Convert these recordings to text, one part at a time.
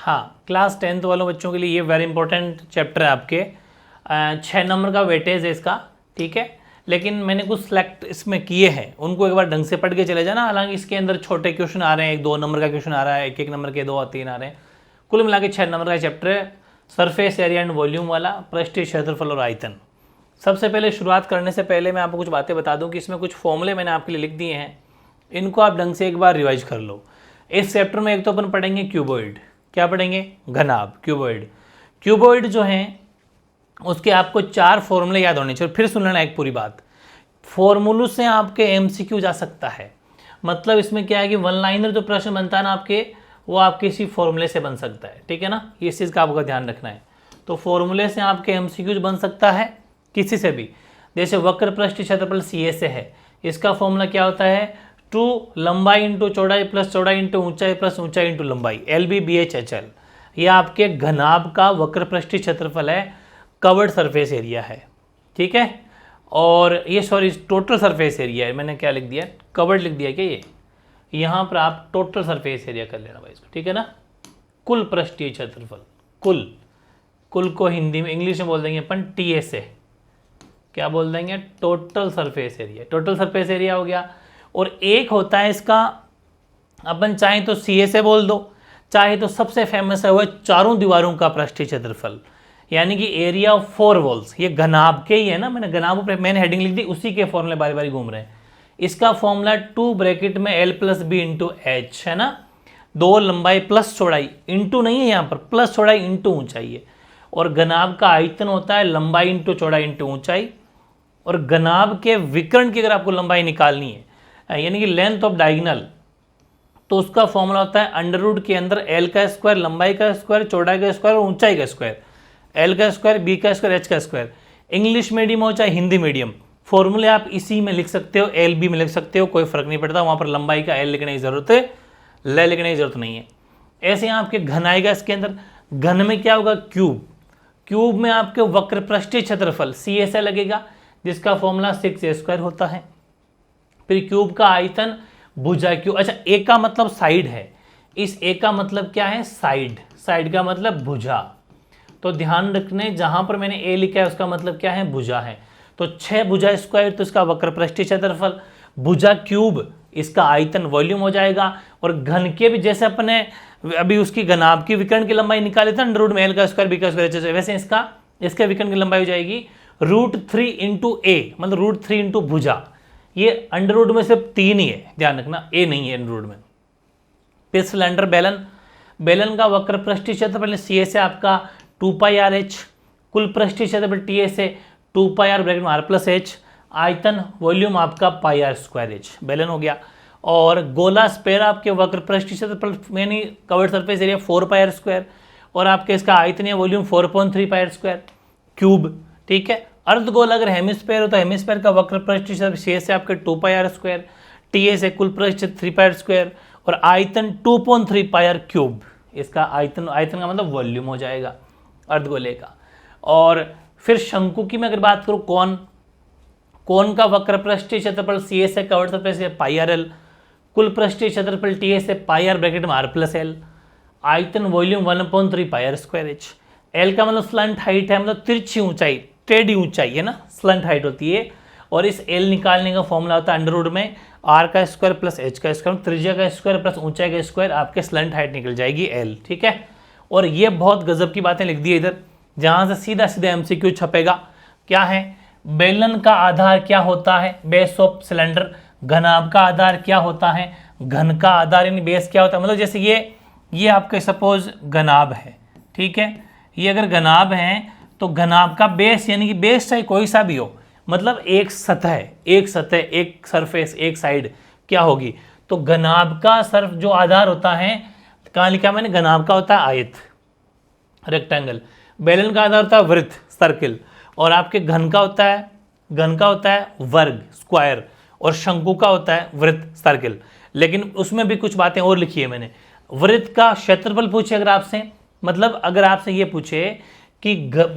हाँ, class 10th वालों बच्चों के लिए ये वेरी इंपॉर्टेंट चैप्टर है आपके। 6 नंबर का वेटेज है इसका, ठीक है। लेकिन मैंने कुछ सेलेक्ट इसमें किए हैं, उनको एक बार ढंग से पढ़ के चले जाना। हालांकि इसके अंदर छोटे क्वेश्चन आ रहे हैं, 1-2 नंबर का क्वेश्चन आ रहा है, 1-1 नंबर के 2 और 3 आ रहे हैं। कुल मिला के 6 नंबर का चैप्टर है, सरफेस एरिया एंड वॉल्यूम वाला, पृष्ठीय क्षेत्रफल और आयतन। सबसे पहले शुरुआत करने से पहले मैं आपको कुछ बातें बता दूं कि इसमें कुछ फॉर्मूले मैंने आपके लिए लिख दिए हैं, इनको आप ढंग से एक बार रिवाइज कर लो। इस चैप्टर में एक तो अपन पढ़ेंगे क्यूबॉइड। क्या पढ़ेंगे? घनाभ, क्यूबॉइड। क्यूबॉइड जो है उसके आपको 4 फॉर्मूले याद होने चाहिए। फिर सुन लेना एक पूरी बात, फॉर्मूलों से आपके एमसीक्यू जा सकता है। मतलब इसमें क्या है कि 1 लाइनर जो प्रश्न बनता है ना आपके, वो आपके इसी फॉर्मूले से बन सकता है, ठीक है ना। इस चीज़ का आपका ध्यान रखना है। तो फॉर्मूले से आपके एमसीक्यू बन सकता है किसी से भी। जैसे वक्र पृष्ठ क्षेत्रफल CA से है, इसका फॉर्मूला क्या होता है? 2 लंबाई इंटू चौड़ाई प्लस चौड़ाई इंटू ऊंचाई प्लस ऊंचाई इंटू लंबाई, LBBHHL। यह आपके घनाभ का वक्र पृष्ठीय क्षेत्रफल है, कवर्ड सरफेस एरिया है, ठीक है। और ये सॉरी टोटल सरफेस एरिया है, मैंने क्या लिख दिया? कवर्ड लिख दिया क्या? ये यहाँ पर आप टोटल सरफेस एरिया कर लेना भाई इसको, ठीक है ना। कुल पृष्ठीय क्षेत्रफल, कुल को हिंदी में इंग्लिश में बोल देंगे अपन TSA। क्या बोल देंगे? Total surface area. Total surface area हो गया। और एक होता है इसका, अपन चाहे तो CSA बोल दो, चाहे तो सबसे फेमस है वो चारों दीवारों का पृष्ठीय क्षेत्रफल, यानी कि एरिया ऑफ 4 वॉल्स। ये घनाभ के ही है ना, मैंने घनाभ पर मैंने हेडिंग लिख दी, उसी के फॉर्मूले बारी बारी घूम रहे हैं। इसका फॉर्मूला 2 ब्रैकेट में L + B × H है ना। 2 लंबाई प्लस चौड़ाई, इंटू नहीं है यहाँ पर, प्लस चौड़ाई इंटू ऊंचाई है। और घनाभ का आयतन होता है लंबाई इंटू चौड़ाई इंटू ऊंचाई। और घनाभ के विकर्ण की अगर आपको लंबाई निकालनी है, यानी कि लेंथ ऑफ डायगोनल, तो उसका फॉर्मूला होता है अंडर रूट के अंदर L का स्क्वायर, लंबाई का स्क्वायर, चौड़ाई का स्क्वायर और ऊंचाई का स्क्वायर। L का स्क्वायर, B का स्क्वायर, H का स्क्वायर। इंग्लिश मीडियम हो चाहे हिंदी मीडियम, फॉर्मूले आप इसी में लिख सकते हो, LB में लिख सकते हो, कोई फर्क नहीं पड़ता। वहाँ पर लंबाई का L लिखने की जरूरत है, L लिखने की जरूरत नहीं है। ऐसे यहाँ आपके घन आएगा इसके अंदर। घन में क्या होगा? क्यूब। क्यूब में आपके वक्र पृष्ठीय क्षेत्रफल CSA लगेगा, जिसका फॉर्मूला 6A² होता है। फिर क्यूब का आयतन भुजा क्यूब। अच्छा, A का मतलब साइड है, इस A का मतलब क्या है? साइड। साइड का मतलब भुजा। तो ध्यान रखने, जहां पर मैंने A लिखा है उसका मतलब क्या है? भुजा है। तो 6 भुजा स्क्वायर तो इसका वक्र पृष्ठीय क्षेत्रफल, भुजा क्यूब इसका आयतन वॉल्यूम हो जाएगा। और घन के भी जैसे अपने अभी उसकी घनाभ की विकर्ण की लंबाई निकाले थे अंडर रूट में L का स्क्वायर B का स्क्वायर, वैसे इसका विकर्ण की लंबाई हो जाएगी √3 × A, मतलब √3 × भुजा। ये अंडर रूट में सिर्फ 3 ही है, ध्यान रखना, A नहीं है अंडर रूट में। फिर सिलेंडर बेलन, बेलन का वक्र पृष्ठीय क्षेत्रफल CSA आपका 2πRH, कुल पृष्ठीय क्षेत्रफल TSA 2πR ब्रैकेट में R + H, आयतन वॉल्यूम आपका πr²H, बेलन हो गया। और गोला स्पेयर आपके वक्र पृष्ठीय क्षेत्रफल यानी कवर्ड सरफेस एरिया 4πr², और आपके इसका आयतन या वॉल्यूम 4.3πr², क्यूब, ठीक है। अर्धगोल अगर हेमिस्फेयर हो तो हेमिस्फेयर का वक्र पृष्ठीय क्षेत्रफल से आपके 2πr², TSA कुल पृष्ठ 3πr², और आयतन 2.3πr³। इसका आयतन का मतलब वॉल्यूम हो जाएगा अर्धगोले का। और फिर शंकु की मैं अगर बात करूं, कोन का वक्र पृष्ठीय क्षेत्रफल CSA कवर्ड सरफेस πrl, कुल पृष्ठीय क्षेत्रफल TSA πr ब्रैकेट में R + L, आयतन वॉल्यूम 1.3πr²H। L का मतलब स्लंट हाइट है, मतलब तिरछी ऊंचाई, टेढ़ी ऊंचाई है ना, स्लंट हाइट होती है। और इस L निकालने का फॉर्मूला होता है अंडर रूट में R का स्क्वायर प्लस H का स्क्वायर, त्रिज्या का स्क्वायर प्लस ऊंचाई का स्क्वायर, आपके स्लंट हाइट निकल जाएगी L, ठीक है। और ये बहुत गजब की बातें लिख दी है इधर, जहां से सीधा सीधा MCQ छपेगा। क्या है? बेलन का आधार क्या होता है? Base of cylinder. घनाभ का आधार क्या होता है? घन का आधार यानी बेस क्या होता है? मतलब जैसे ये आपके सपोज घनाभ है, ठीक है। ये अगर घनाभ है तो घनाभ का बेस, यानी कि बेस चाहे कोई सा भी हो, मतलब एक सतह, एक सरफेस, एक साइड क्या होगी? तो घनाभ का सर्फ जो आधार होता है, कहाँ लिखा मैंने? घनाभ का होता है आयत, रेक्टेंगल। बेलन का आधार होता है वृत्त, सर्किल। और आपके घन का होता है वर्ग, स्क्वायर। और शंकु का होता है वृत्त, सर्किल। लेकिन उसमें भी कुछ बातें और लिखी है मैंने। वृत्त का क्षेत्रफल पूछे अगर आपसे, मतलब अगर आपसे ये पूछे कि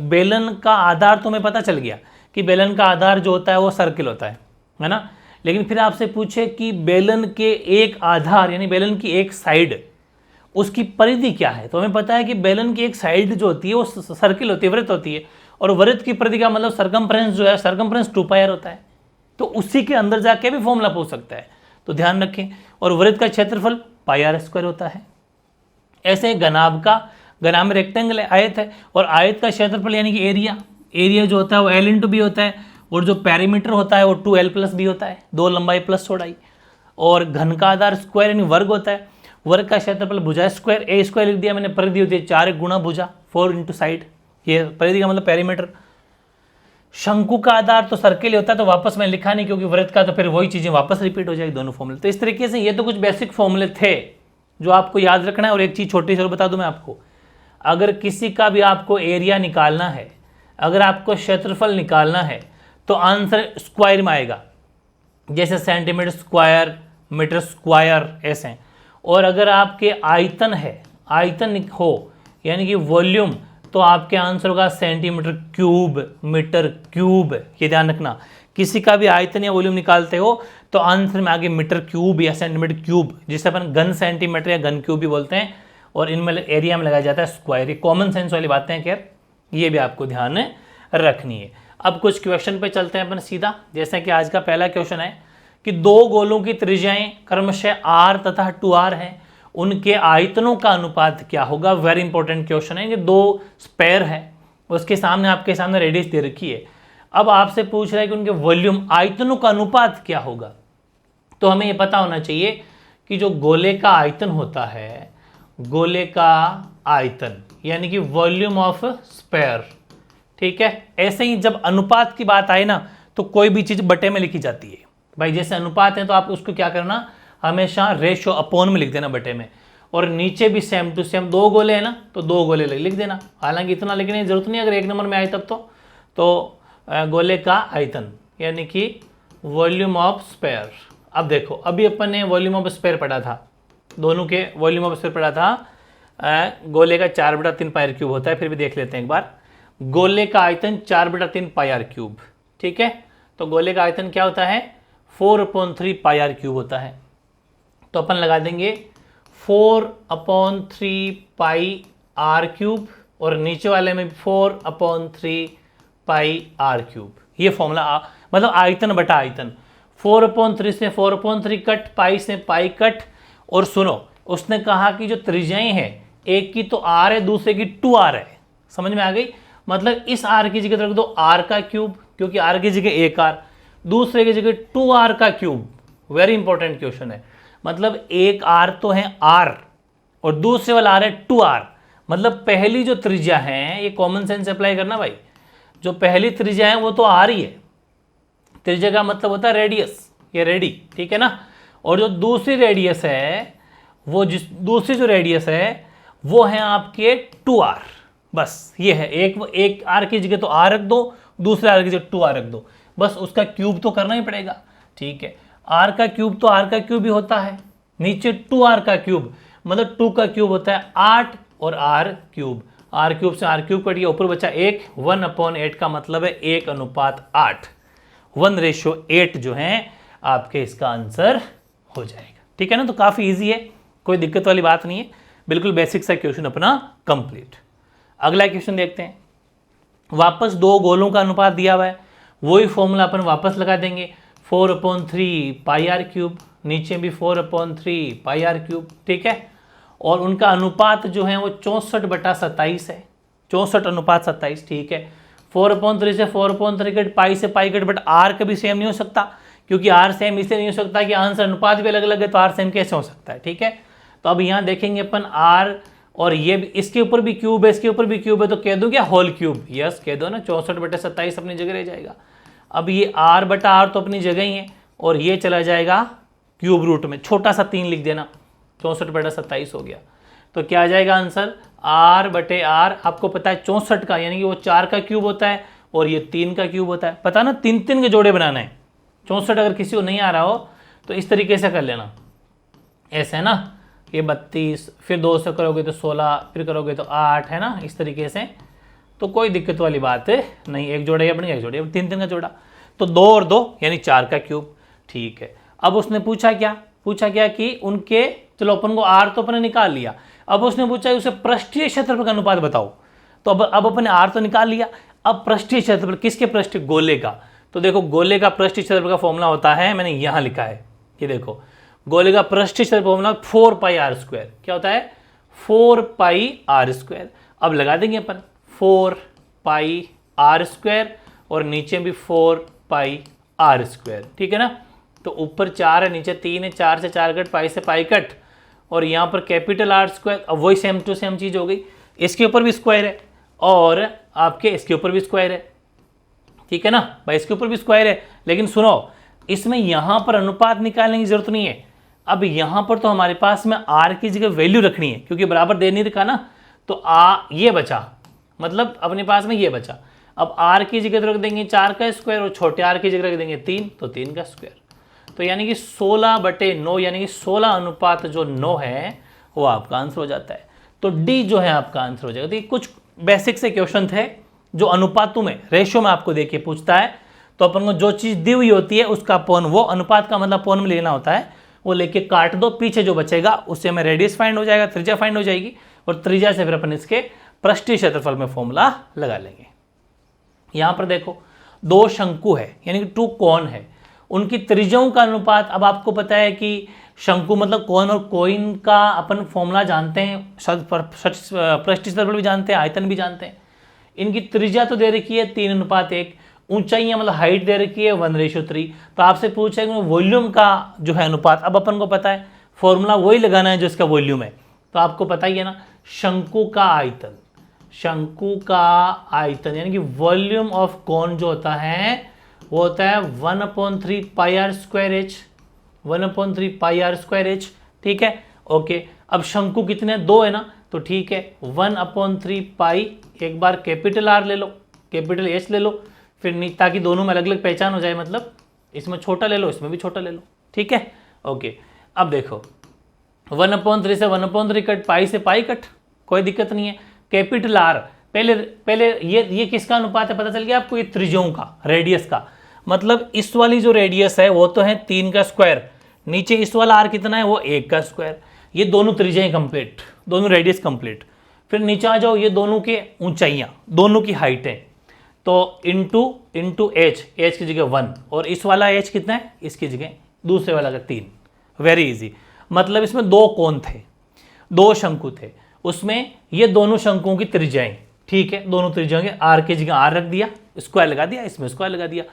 बेलन का आधार, तुम्हें पता चल गया कि बेलन का आधार जो होता है वो सर्किल होता है ना। लेकिन फिर आपसे पूछे कि बेलन के एक आधार यानी बेलन की एक साइड उसकी परिधि क्या है। तो हमें पता है कि बेलन की एक साइड जो होती है वो सर्किल होती है, वृत्त होती है, और वृत्त की परिधि का मतलब सर्कमफ्रेंस जो है, सर्कमफ्रेंस 2πr होता है। तो उसी के अंदर जाके भी फॉर्मूला पूछ सकता है, तो ध्यान रखें। और वृत्त का क्षेत्रफल πr² होता है। ऐसे घनाभ का, घनाभ में रेक्टेंगल है, आयत है, और आयत का क्षेत्रफल यानी कि एरिया जो होता है वो l × b होता है, और जो पेरीमीटर होता है वो 2l + b होता है, 2 लंबाई प्लस चौड़ाई। और घन का आधार स्क्वायर यानी वर्ग होता है, वर्ग का क्षेत्रफल भुजा स्क्वायर, a² लिख दिया मैंने, परिधि होती है 4 गुणा भुजा, 4 × साइड, ये परिधि का मतलब पेरीमीटर। शंकु का आधार तो सर्किल होता है, तो वापस मैं लिखा नहीं क्योंकि वृत्त का तो फिर वही चीजें वापस रिपीट हो जाएगी दोनों फॉर्मूले। तो इस तरीके से ये तो कुछ बेसिक फॉर्मूले थे जो आपको याद रखना है। और एक चीज छोटी सी और बता दूं मैं आपको, अगर किसी का भी आपको एरिया निकालना है, अगर आपको क्षेत्रफल निकालना है, तो आंसर स्क्वायर में आएगा, जैसे सेंटीमीटर स्क्वायर, मीटर स्क्वायर ऐसे। और अगर आपके आयतन है, आयतन हो यानी कि वॉल्यूम, तो आपके आंसर होगा सेंटीमीटर क्यूब, मीटर क्यूब। ये ध्यान रखना, किसी का भी आयतन या वॉल्यूम निकालते हो तो आंसर में आगे मीटर क्यूब या सेंटीमीटर क्यूब, जिसे अपन घन सेंटीमीटर या घन क्यूब भी बोलते हैं, और इनमें एरिया में लगाया जाता है स्क्वायर। ये कॉमन सेंस वाली बातें हैं, खैर ये भी आपको ध्यान रखनी है। अब कुछ क्वेश्चन पे चलते हैं अपन सीधा। जैसा कि आज का पहला क्वेश्चन है कि दो गोलों की त्रिज्याएं क्रमशः r तथा 2r हैं, उनके आयतनों का अनुपात क्या होगा। वेरी इंपॉर्टेंट क्वेश्चन है। ये दो स्पेयर है, उसके सामने आपके सामने रेडियस दे रखी है। अब आपसे पूछ रहा है कि उनके वॉल्यूम, आयतनों का अनुपात क्या होगा। तो हमें ये पता होना चाहिए कि जो गोले का आयतन होता है, गोले का आयतन यानी कि वॉल्यूम ऑफ स्पेयर, ठीक है। ऐसे ही जब अनुपात की बात आए ना, तो कोई भी चीज बटे में लिखी जाती है भाई। जैसे अनुपात है तो आप उसको क्या करना, हमेशा रेशो अपॉन में लिख देना बटे में, और नीचे भी सेम टू सेम, दो गोले है ना तो दो गोले लिख देना। हालांकि इतना लिखने की जरूरत नहीं, अगर एक नंबर में आए तब तो गोले का आयतन यानी कि वॉल्यूम ऑफ स्पेयर। अब देखो, अभी अपन ने वॉल्यूम ऑफ स्पेयर पढ़ा था, दोनों के वॉल्यूम ऑफ स्पेयर पढ़ा था। गोले का 4/3 πr³ होता है। फिर भी देख लेते हैं एक बार। गोले का आयतन 4/3 πr³, ठीक है। तो गोले का आयतन क्या होता है, 4/3 πr³ होता है। तो अपन लगा देंगे 4/3 πr³ और नीचे वाले में 4/3 πr³। ये फॉर्मूला मतलब आयतन बटा आयतन। 4/3 से 4/3 कट, पाई से पाई कट। और सुनो, उसने कहा कि जो त्रिज्याएं हैं, एक की तो r है, दूसरे की 2r है। समझ में आ गई। मतलब इस r की जगह रख दो r का क्यूब, क्योंकि r की जगह 1r, दूसरे की जगह 2r का क्यूब। वेरी इंपॉर्टेंट क्वेश्चन है। मतलब एक r तो है r और दूसरे वाला r है 2r। मतलब पहली जो त्रिज्या है, ये कॉमन सेंस अप्लाई करना भाई, जो पहली त्रिज्या है वो तो r ही है। त्रिज्या का मतलब होता है रेडियस, ये रेडी, ठीक है ना। और जो दूसरी रेडियस है, वो दूसरी जो रेडियस है वो है आपके 2r। बस ये है, एक r की जगह तो r रख दो, दूसरे r की जगह 2r रख दो, बस उसका क्यूब तो करना ही पड़ेगा, ठीक है। r का क्यूब तो r का क्यूब ही होता है, नीचे 2r का क्यूब, मतलब 2 का क्यूब होता है 8 और r क्यूब से r क्यूब कट गया, ऊपर बचा 1, 1/8 का मतलब है 1:8, 1:8 जो है आपके इसका आंसर हो जाएगा, ठीक है ना। तो काफी इजी है, कोई दिक्कत वाली बात नहीं है, बिल्कुल बेसिक सा क्वेश्चन अपना कंप्लीट। अगला क्वेश्चन देखते हैं। वापस दो गोलों का अनुपात दिया हुआ है, वही फॉर्मूला अपन वापस लगा देंगे, 4/3 πr³, नीचे भी 4/3 πr³, ठीक है। और उनका अनुपात जो है वो 64/27 है, 64:27, ठीक है। 4/3 से 4/3 कट, पाई से पाई कट, बट r कभी सेम नहीं हो सकता, क्योंकि r सेम इसलिए नहीं हो सकता कि आंसर अनुपात भी अलग अलग है, तो r सेम कैसे हो सकता है, ठीक है। तो अब यहाँ देखेंगे अपन r, और ये इसके ऊपर भी क्यूब है, इसके ऊपर भी क्यूब है, तो कह दूं क्या होल क्यूब, यस कह दो ना, 64/27 अपनी जगह रह जाएगा। अब ये r/r तो अपनी जगह ही है, और ये चला जाएगा क्यूब रूट में, छोटा सा 3 लिख देना, 64/27 हो गया। तो क्या आ जाएगा आंसर, r/r। आपको पता है 64 का यानी कि वो 4 का क्यूब होता है और ये 3 का क्यूब होता है, पता ना, 3 के जोड़े बनाना है। 64 अगर किसी को नहीं आ रहा हो तो इस तरीके से कर लेना, ऐसे है ना, ये 32, फिर 2 से करोगे तो 16, फिर करोगे तो 8, है ना, इस तरीके से। तो कोई दिक्कत वाली बात नहीं, एक जोड़ा या बनेगा, एक जोड़ा, 3 का जोड़ा, तो 2 और 2 यानी 4 का क्यूब, ठीक है। अब उसने पूछा क्या कि उनके चलो अपन को आर तो अपने निकाल लिया। अब उसने पूछा उसे पृष्ठीय क्षेत्रफल का अनुपात बताओ, तो अब अपने आर तो निकाल लिया। अब पृष्ठीय क्षेत्रफल किसके पृष्ठीय? गोले का। तो देखो गोले का पृष्ठीय क्षेत्रफल का फॉर्मूला होता है, मैंने यहां लिखा है, ये देखो गोले का पृष्ठीय क्षेत्रफल फॉर्मूला 4πr²। क्या होता है? 4πr²। अब लगा देंगे अपन 4πr² और नीचे भी 4πr², ठीक है ना। तो ऊपर 4 है, नीचे 3 है, 4 से 4 कट, पाई से पाई कट, और यहाँ पर कैपिटल R²। अब वही सेम टू सेम चीज हो गई, इसके ऊपर भी स्क्वायर है और आपके इसके ऊपर भी स्क्वायर है, ठीक है ना भाई, इसके ऊपर भी स्क्वायर है। लेकिन सुनो, इसमें यहां पर अनुपात निकालने की जरूरत नहीं है। अब यहां पर तो हमारे पास में आर की जगह वैल्यू रखनी है, क्योंकि बराबर दे नहीं रखा ना, तो ये बचा, मतलब अपने पास में ये बचा। अब आर की जगह रख देंगे 4 का स्क्वायर और छोटे आर की जगह रख देंगे 3, तो 3 का स्क्वायर। तो यानी कि 16/9, यानी कि 16 अनुपात जो 9 है वो आपका आंसर हो जाता है। तो डी जो है आपका आंसर हो जाएगा। तो ये कुछ बेसिक से क्वेश्चन थे जो अनुपातों में, रेशियो में आपको देखिए पूछता है। तो अपन को जो चीज दी हुई होती है उसका पौन, वो अनुपात का मतलब पौन में लेना होता है, वो लेके काट दो, पीछे जो बचेगा उससे हमें रेडियस फाइंड हो जाएगा, त्रिज्या फाइंड हो जाएगी, और त्रिज्या से फिर अपन इसके पृष्ठीय क्षेत्रफल में फॉर्मूला लगा लेंगे। यहां पर देखो 2 शंकु है, यानी कि 2 कोण है, उनकी त्रिज्याओं का अनुपात। अब आपको पता है कि शंकु मतलब कोण, और कोण का अपन फॉर्मूला जानते हैं, पृष्ठीय क्षेत्रफल भी जानते हैं, आयतन भी जानते हैं। इनकी त्रिज्या तो दे रखी है 3:1, ऊंचाइयां मतलब हाइट दे रखी है 1:3। तो आपसे पूछा है कि वॉल्यूम का जो है अनुपात, अब अपन को पता है फॉर्मूला वही लगाना है जो इसका वॉल्यूम है। तो आपको पता ही है ना, शंकु का आयतन, शंकु का आयतन यानी कि वॉल्यूम ऑफ कोन जो होता है वो होता है 1/3 πr²h, 1/3 πr²h, ठीक है। ओके, अब शंकु कितने, 2 है ना, तो ठीक है 1/3 पाई, एक बार कैपिटल आर ले लो, कैपिटल एच ले लो, फिर ताकि दोनों में अलग अलग पहचान हो जाए, मतलब इसमें छोटा ले लो, इसमें भी छोटा ले लो, ठीक है। ओके, अब देखो 1/3 से 1/3 कट, पाई से पाई कट, कोई दिक्कत नहीं है। कैपिटल आर, पहले ये किसका अनुपात है पता चल गया आपको, ये त्रिज्याओं का, रेडियस का। मतलब इस वाली जो रेडियस है वो तो है 3 का स्क्वायर, नीचे इस वाला आर कितना है, वो 1 का स्क्वायर। ये दोनों त्रिज्याएं कंप्लीट, दोनों रेडियस कंप्लीट। फिर नीचे आ जाओ, ये दोनों के ऊंचाइयां, दोनों की हाइट है, तो इंटू एच की जगह 1, और इस वाला एच कितना है, इसकी जगह दूसरे वाला का 3। Very easy. मतलब इसमें 2 कोण थे, 2 शंकु थे, उसमें ये दोनों शंकुओं की त्रिज्याएं, ठीक है, दोनों त्रिज्याओं के आर की जगह आर रख दिया, स्क्वायर लगा दिया, इसमें स्क्वायर लगा दिया।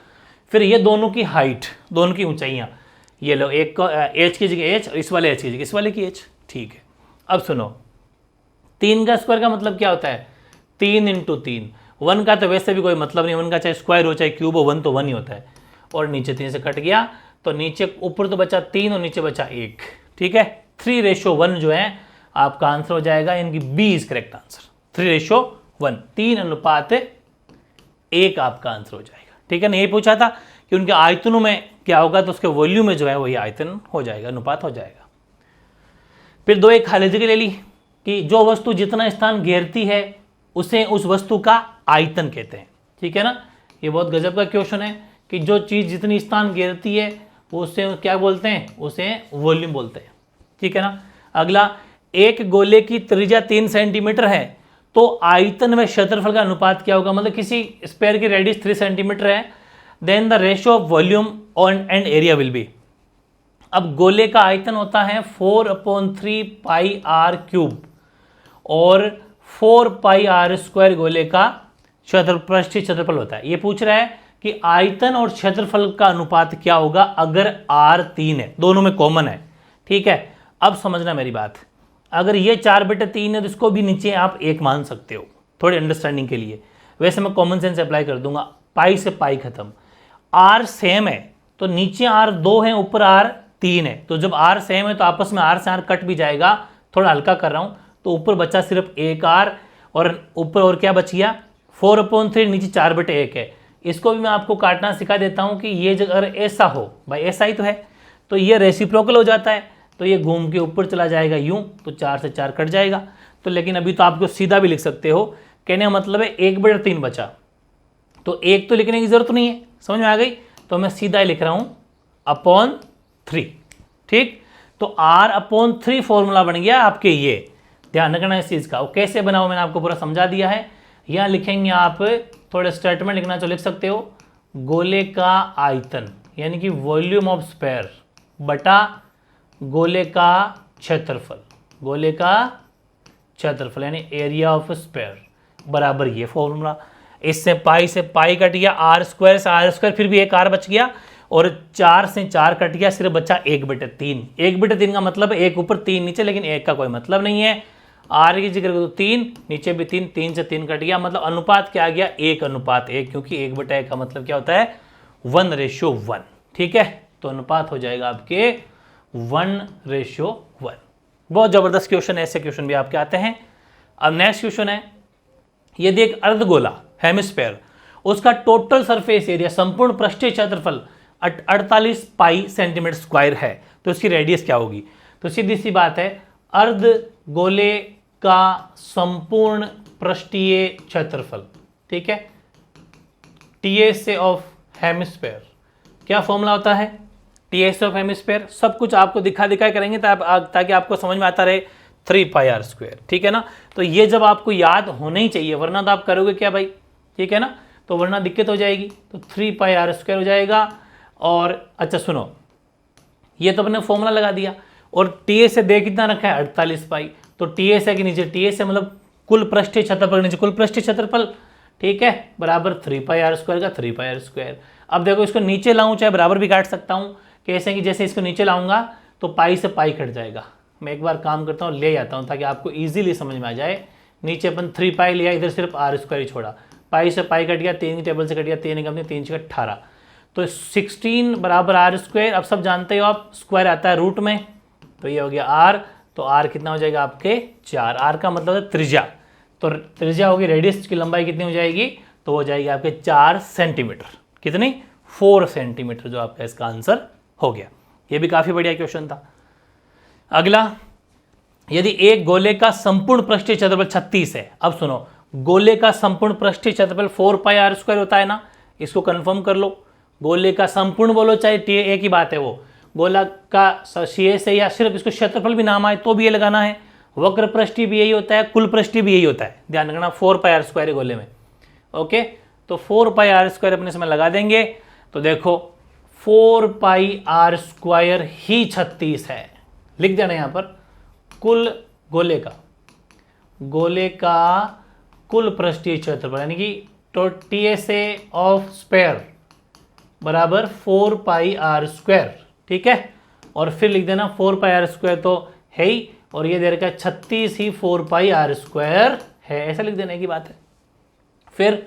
फिर ये दोनों की हाइट, दोनों की ऊंचाइयां, ये लो, एक को एच की जगह एच, इस वाले एच की जगह इस वाले की एच, ठीक है। अब सुनो, 3 का स्क्वायर का मतलब क्या होता है, 3 × 3। 1 का तो वैसे भी कोई मतलब नहीं, 1 का चाहे स्क्वायर हो चाहे क्यूब हो, 1 तो 1 ही होता है। और नीचे 3 से कट गया, तो नीचे ऊपर तो बचा 3 और नीचे बचा 1, ठीक है। 3:1 जो है आपका आंसर हो जाएगा, यानी कि बी इज करेक्ट आंसर। 3:1, 3:1 आपका आंसर हो जाएगा, ठीक है ना। यही पूछा था कि उनके आयतनों में क्या होगा, तो उसके वॉल्यूम में जो है वही आयतन हो जाएगा, अनुपात हो जाएगा। फिर 2 एक खाली जगह ले ली कि जो वस्तु जितना स्थान घेरती है उसे उस वस्तु का आयतन कहते हैं, ठीक है ना। ये बहुत गजब का क्वेश्चन है कि जो चीज जितनी स्थान घेरती है वो उससे क्या बोलते हैं, उसे वॉल्यूम बोलते हैं, ठीक है ना। अगला, एक गोले की त्रिज्या 3 सेंटीमीटर है, तो आयतन व क्षेत्रफल का अनुपात क्या होगा। मतलब किसी स्पेयर की रेडियस 3 सेंटीमीटर है, then the ratio of volume and area will be. अब गोले का आयतन होता है 4/3 πr³ और 4πr² गोले का पृष्ठीय क्षेत्रफल होता है। ये पूछ रहा है कि आयतन और क्षेत्रफल का अनुपात क्या होगा अगर r 3 है, दोनों में कॉमन है, ठीक है। अब समझना मेरी बात, अगर ये 4/3 है तो इसको भी नीचे आप 1 मान सकते हो, थोड़ी अंडरस्टैंडिंग के लिए। वैसे मैं कॉमन सेंस अप्लाई कर दूंगा, पाई से पाई खत्म। r सेम है तो नीचे r 2 है, ऊपर r 3 है, तो जब r सेम है तो आपस में r से r कट भी जाएगा। थोड़ा हल्का कर रहा हूं, तो ऊपर बचा सिर्फ 1 r, और ऊपर और क्या बच गया 4/3, नीचे 4/1 है। इसको भी मैं आपको काटना सिखा देता हूं कि ये अगर ऐसा हो, भाई ऐसा ही तो है, तो ये रेसिप्रोकल हो जाता है, तो ये घूम के ऊपर चला जाएगा यूं, तो 4 से 4 कट जाएगा। तो लेकिन अभी तो आपको सीधा भी लिख सकते हो, कहने का मतलब है 1/3 बचा, तो 1 तो लिखने की जरूरत नहीं है, समझ में आ गई। तो मैं सीधा ही लिख रहा हूं 3, ठीक। तो R/3 फॉर्मूला बन गया आपके, ये ध्यान रखना इस चीज़ का। वो कैसे बना हुआ मैंने आपको पूरा समझा दिया है। यहाँ लिखेंगे आप, थोड़े स्टेटमेंट लिखना तो लिख सकते हो, गोले का आयतन यानी कि वॉल्यूम ऑफ स्फीयर बटा गोले का क्षेत्रफल, गोले का क्षेत्रफल यानी एरिया ऑफ स्फीयर बराबर ये फॉर्मूला। इससे पाई से पाई कट गया, R स्क्वायर से R स्क्वायर, फिर भी एक R बच गया, और 4 से 4 कट गया, सिर्फ बचा 1/3। 1/3 का मतलब 1 ऊपर 3 नीचे, लेकिन 1 का कोई मतलब नहीं है। R की जगह तो 3, नीचे भी 3, 3 से 3 कट गया, मतलब अनुपात क्या आ गया, 1:1, क्योंकि 1/1 का मतलब क्या होता है, 1:1। ठीक है, तो अनुपात हो जाएगा आपके 1:1। बहुत जबरदस्त क्वेश्चन है, ऐसे क्वेश्चन भी आपके आते हैं। अब नेक्स्ट क्वेश्चन है, यदि एक अर्धगोला हेमिस्फीयर, उसका टोटल सरफेस एरिया संपूर्ण पृष्ठीय क्षेत्रफल 48 पाई सेंटीमीटर स्क्वायर है, तो इसकी रेडियस क्या होगी। तो सीधी सी बात है, अर्धगोले का संपूर्ण पृष्ठीय क्षेत्रफल, ठीक है, टीएस ऑफ हेमिस्फीयर, क्या फॉर्मूला होता है, टीएस ऑफ हेमिस्फीयर। सब कुछ आपको दिखा करेंगे ताकि आपको समझ में आता रहे, 3πr², ठीक है ना। तो ये जब आपको याद होना ही चाहिए, वरना तो आप करोगे क्या भाई, ठीक है ना, तो वरना दिक्कत हो जाएगी। तो 3πr² हो जाएगा। और अच्छा सुनो, ये तो अपने फॉर्मूला लगा दिया, और टीएस से दे कितना रखा है, 48 पाई। तो टीएस है कि नीचे, टीएस है मतलब कुल पृष्ठीय क्षेत्रफल, नीचे कुल पृष्ठीय क्षेत्रफल, ठीक है, बराबर 3πr² का 3πr²। अब देखो इसको नीचे लाऊं, चाहे बराबर भी काट सकता हूं, कैसे कि जैसे इसको नीचे लाऊंगा तो पाई से पाई कट जाएगा। मैं एक बार काम करता हूँ, ले जाता हूँ ताकि आपको इजीली समझ में आ जाए। नीचे अपन 3 पाई लिया, इधर सिर्फ R² ही छोड़ा, पाई से पाई कट गया, 3 की टेबल से कट गया, 3 कम 3 6 18, तो 16 बराबर R²। अब सब जानते हो आप, स्क्वायर आता है रूट में, तो ये हो गया R। तो R कितना हो जाएगा आपके 4। R का मतलब है त्रिज्या, तो त्रिज्या होगी, रेडियस की लंबाई कितनी हो जाएगी, तो हो जाएगी आपके 4 सेंटीमीटर। कितनी, 4 सेंटीमीटर, जो आपका इसका आंसर हो गया। ये भी काफी बढ़िया क्वेश्चन था। अगला, यदि एक गोले का संपूर्ण पृष्ठीय क्षेत्रफल 36 है। अब सुनो, गोले का संपूर्ण पृष्ठीय क्षेत्रफल 4πr² होता है ना, इसको कंफर्म कर लो। गोले का संपूर्ण बोलो चाहे टी, एक ही बात है वो। गोला का शीए से या सिर्फ इसको क्षेत्रफल भी नाम आए तो भी ये लगाना है। वक्र पृष्ठीय भी यही होता है, कुल पृष्ठीय भी यही होता है, ध्यान रखना। 4πr² है गोले में, ओके। तो 4πr² अपने समय लगा देंगे, तो देखो 4πr² ही 36 है। लिख देना यहां पर, कुल गोले का कुल पृष्ठीय क्षेत्रफल यानी कि टीएसए ऑफ स्फीयर बराबर 4πr², ठीक है। और फिर लिख देना 4πr² तो है ही, और ये दे रखा है 36 ही 4πr² है, ऐसा लिख देने की बात है। फिर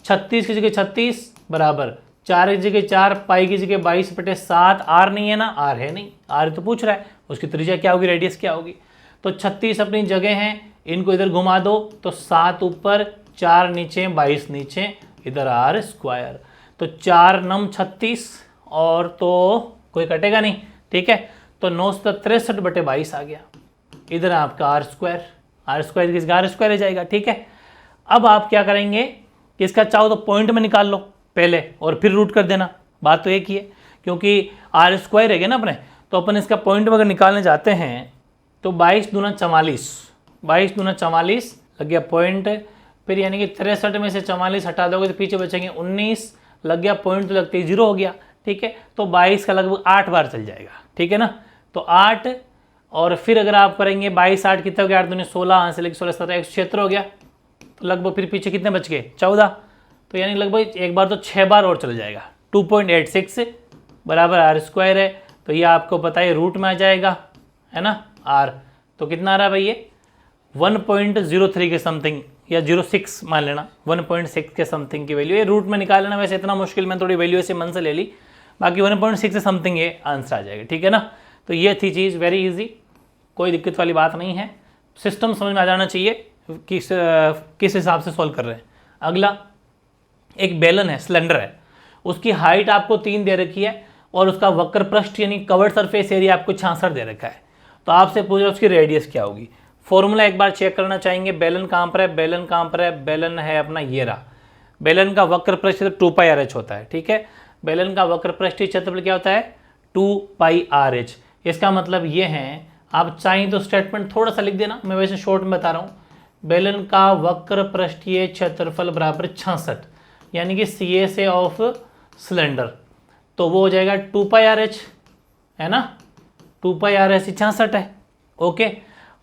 36 की जगह 36 बराबर 4 की जगह 4, पाई की जगह 22/7। R नहीं है ना, R है नहीं, R तो पूछ रहा है, उसकी त्रिज्या क्या होगी, रेडियस क्या होगी। तो 36 अपनी जगह हैं, इनको इधर घुमा दो तो 7 ऊपर 4 नीचे 22 नीचे, इधर R²। तो 4 9 36, और तो कोई कटेगा नहीं, ठीक है। तो 963/22 आ गया, इधर आपका R² की जगह R² रह जाएगा, ठीक है। अब आप क्या करेंगे कि इसका चाहो तो पॉइंट में निकाल लो पहले, और फिर रूट कर देना, बात तो एक ही है, क्योंकि R² है ना अपने। तो अपन इसका पॉइंट में अगर निकालने जाते हैं तो 22 दूना 44, 22 दूना 44 लग गया पॉइंट। फिर यानी कि 63 में से 44 हटा दोगे तो पीछे बचेंगे 19, लग गया पॉइंट, तो लगते ही 0 हो गया, ठीक है। तो 22 का लगभग 8 बार चल जाएगा, ठीक है ना। तो 8, और फिर अगर आप करेंगे 22 8 कितना हो गया, 8 दूनी 16, यहाँ से लेकर 16 17 176 हो गया। तो लगभग फिर पीछे कितने बच गए, 14। तो यानी लगभग एक बार तो 6 बार और चल जाएगा। 2.86 बराबर R² है, तो ये आपको पता है रूट में आ जाएगा, है ना, R। तो कितना आ रहा है भाई, ये 1.03 के समथिंग, या 06 मान लेना, 1.6 के समथिंग की वैल्यू। ये रूट में निकाल लेना, वैसे इतना मुश्किल, मैं थोड़ी वैल्यू ऐसे मन से ले ली, बाकी 1.6 से समथिंग ये आंसर आ जाएगा, ठीक है ना। तो ये थी चीज़, वेरी इजी, कोई दिक्कत वाली बात नहीं है। सिस्टम समझ में आ जाना चाहिए किस हिसाब से सॉल्व कर रहे हैं। अगला, एक बेलन है, सिलेंडर है, उसकी हाइट आपको 3 दे रखी है, और उसका वक्र पृष्ठ यानी कवर्ड सरफेस एरिया आपको 66 दे रखा है। तो आपसे पूछ रहा है उसकी रेडियस क्या होगी। फॉर्मूला एक बार चेक करना चाहेंगे, बेलन कहाँ पर है, बेलन कहाँ पर है, बेलन है अपना ये रहा। बेलन का वक्र पृष्ठ 2πrh होता है, ठीक है। बेलन का वक्र पृष्ठीय क्षेत्रफल क्या होता है, 2πrh। इसका मतलब ये है, आप चाहें तो स्टेटमेंट थोड़ा सा लिख देना, मैं वैसे शॉर्ट में बता रहा हूँ। बेलन का वक्र पृष्ठीय क्षेत्रफल बराबर 66, यानी कि सी ए से ऑफ सिलेंडर, तो वो हो जाएगा 2πRH, है ना, 2πRH 66 है। ओके,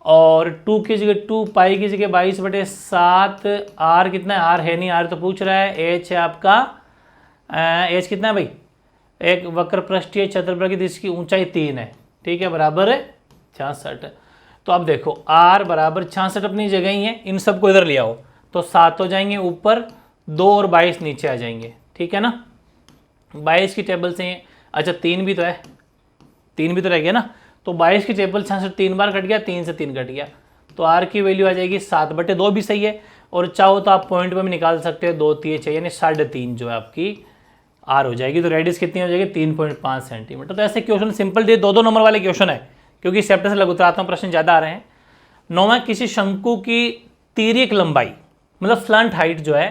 और 2 की जगह 2 पाई की जगह 22/7, आर कितना है, आर है नहीं, आर तो पूछ रहा है, एच है आपका, एच कितना है भाई, एक वक्र पृष्ठीय क्षेत्रफल की जिसकी ऊंचाई 3 है, ठीक है, बराबर है 66। तो अब देखो r बराबर 66 अपनी जगह ही है, इन सबको इधर ले आओ तो 7 हो जाएंगे ऊपर, 2 और 22 नीचे आ जाएंगे, ठीक है ना। 22 की टेबल से, अच्छा 3 भी तो है, 3 भी तो रह गया ना, तो 22 की टेबल 66 3 बार कट गया, 3 से 3 कट गया, तो r की वैल्यू आ जाएगी 7/2 भी सही है, और चाहो तो आप पॉइंट में भी निकाल सकते हो, 2 3 6 यानी 3.5 जो है आपकी r हो जाएगी। तो रेडियस कितनी हो जाएगी, 3.5 सेंटीमीटर। तो ऐसे क्वेश्चन सिंपल डे 2-2 नंबर वाले क्वेश्चन है, क्योंकि चैप्टर से लघुतरात्मक प्रश्न ज़्यादा आ रहे हैं। 9वां, किसी शंकु की तिर्यक लंबाई मतलब स्लंट हाइट जो है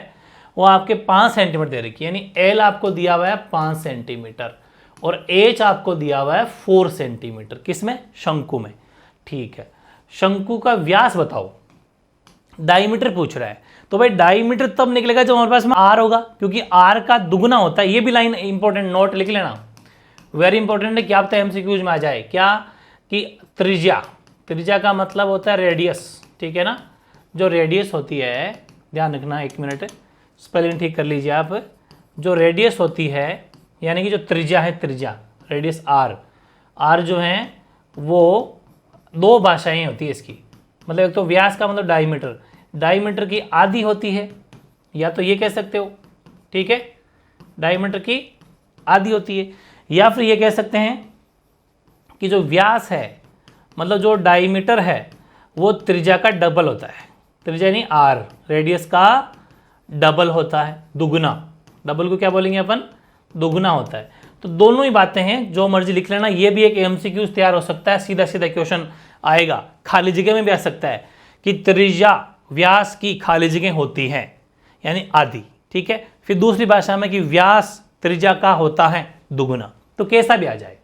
वो आपके 5 सेंटीमीटर दे रखी है, यानी एल आपको दिया हुआ है 5 सेंटीमीटर और एच आपको दिया हुआ है 4 सेंटीमीटर, किसमें, शंकु में, ठीक है। शंकु का व्यास बताओ, डायमीटर पूछ रहा है, तो भाई डायमीटर तब निकलेगा जब हमारे पास में आर होगा, क्योंकि आर का दुगना होता है। ये भी लाइन इंपॉर्टेंट, नोट लिख लेना, वेरी इंपॉर्टेंट है, क्या पता है एमसीक्यूज में आ जाए, क्या कि त्रिज्या, त्रिज्या का मतलब होता है रेडियस, ठीक है ना, जो रेडियस होती है, ध्यान रखना, 1 मिनट स्पेलिंग ठीक कर लीजिए आप, जो रेडियस होती है यानी कि जो त्रिज्या है, त्रिज्या रेडियस आर, आर जो है वो 2 भाषाएं होती है इसकी, मतलब एक तो व्यास का मतलब डायमीटर, डायमीटर की आधी होती है, या तो ये कह सकते हो, ठीक है, डायमीटर की आधी होती है, या फिर ये कह सकते हैं कि जो व्यास है मतलब जो डायमीटर है वो त्रिज्या का डबल होता है, त्रिज्या नहीं आर, रेडियस का डबल होता है, दुगना, डबल को क्या बोलेंगे अपन, दुगना होता है। तो दोनों ही बातें हैं, जो मर्जी लिख लेना, ये भी एक एमसीक्यूज तैयार हो सकता है, सीधा सीधा क्वेश्चन आएगा, खाली जगह में भी आ सकता है कि त्रिज्या व्यास की खाली जगह होती है यानी आधी, ठीक है। फिर दूसरी भाषा में कि व्यास त्रिज्या का होता है दुगुना, तो कैसा भी आ जाए।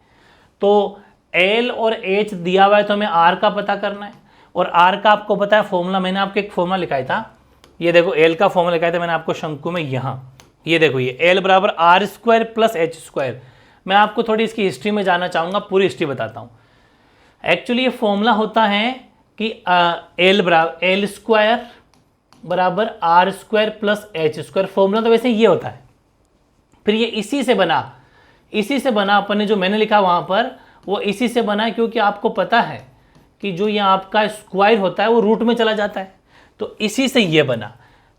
तो एल और एच दिया हुआ है तो हमें आर का पता करना है, और आर का आपको पता है फॉर्मूला, मैंने आपको एक फॉर्मूला लिखाया था, ये देखो एल का फॉर्मूला लिखाया था मैंने आपको शंकु में, यहाँ ये देखो, ये एल बराबर r² + h²। मैं आपको थोड़ी इसकी हिस्ट्री में जाना चाहूँगा, पूरी हिस्ट्री बताता हूँ। एक्चुअली ये फॉर्मूला होता है कि एल बराबर l² बराबर r² + h², फॉर्मूला तो वैसे ये होता है। फिर ये इसी से बना अपन ने जो मैंने लिखा वहाँ पर, वो इसी से बना है, क्योंकि आपको पता है कि जो ये आपका स्क्वायर होता है वो रूट में चला जाता है, तो इसी से ये बना।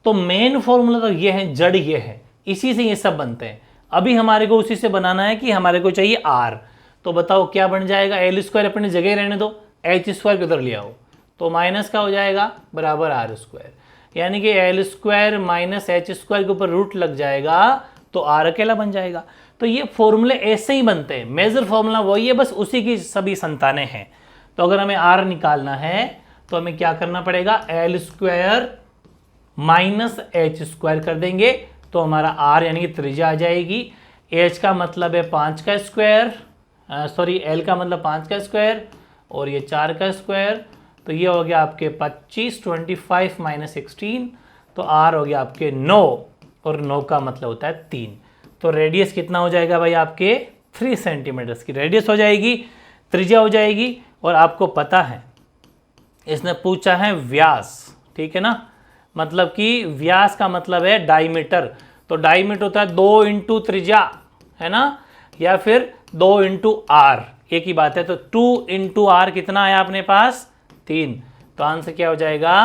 तो मेन फॉर्मूला तो ये है, जड़ ये है, इसी से ये सब बनते हैं। अभी हमारे को उसी से बनाना है कि हमारे को चाहिए आर, तो बताओ क्या बन जाएगा, l² अपनी जगह रहने दो, h² किधर ले आओ, तो माइनस का हो जाएगा बराबर r², यानी कि l² - h² के ऊपर रूट लग जाएगा तो r अकेला बन जाएगा। तो ये फॉर्मूले ऐसे ही बनते हैं, मेजर फॉर्मूला वही है, बस उसी की सभी संतानें हैं। तो अगर हमें r निकालना है तो हमें क्या करना पड़ेगा, l² - h² कर देंगे तो हमारा r यानी कि त्रिज्या आ जाएगी। h का मतलब है 5 का स्क्वायर, सॉरी l का मतलब 5 का स्क्वायर और ये 4 का स्क्वायर, तो ये हो गया आपके 25, 25 - 16, तो r हो गया आपके 9, और 9 का मतलब होता है 3। तो रेडियस कितना हो जाएगा भाई, आपके 3 सेंटीमीटर की रेडियस हो जाएगी, त्रिज्या हो जाएगी। और आपको पता है इसने पूछा है व्यास, ठीक है ना, मतलब कि व्यास का मतलब है डायमीटर, तो डायमीटर होता है 2 × त्रिज्या, है ना, या फिर 2 × r, एक ही बात है। तो 2 × r कितना आया अपने पास, 3, तो आंसर क्या हो जाएगा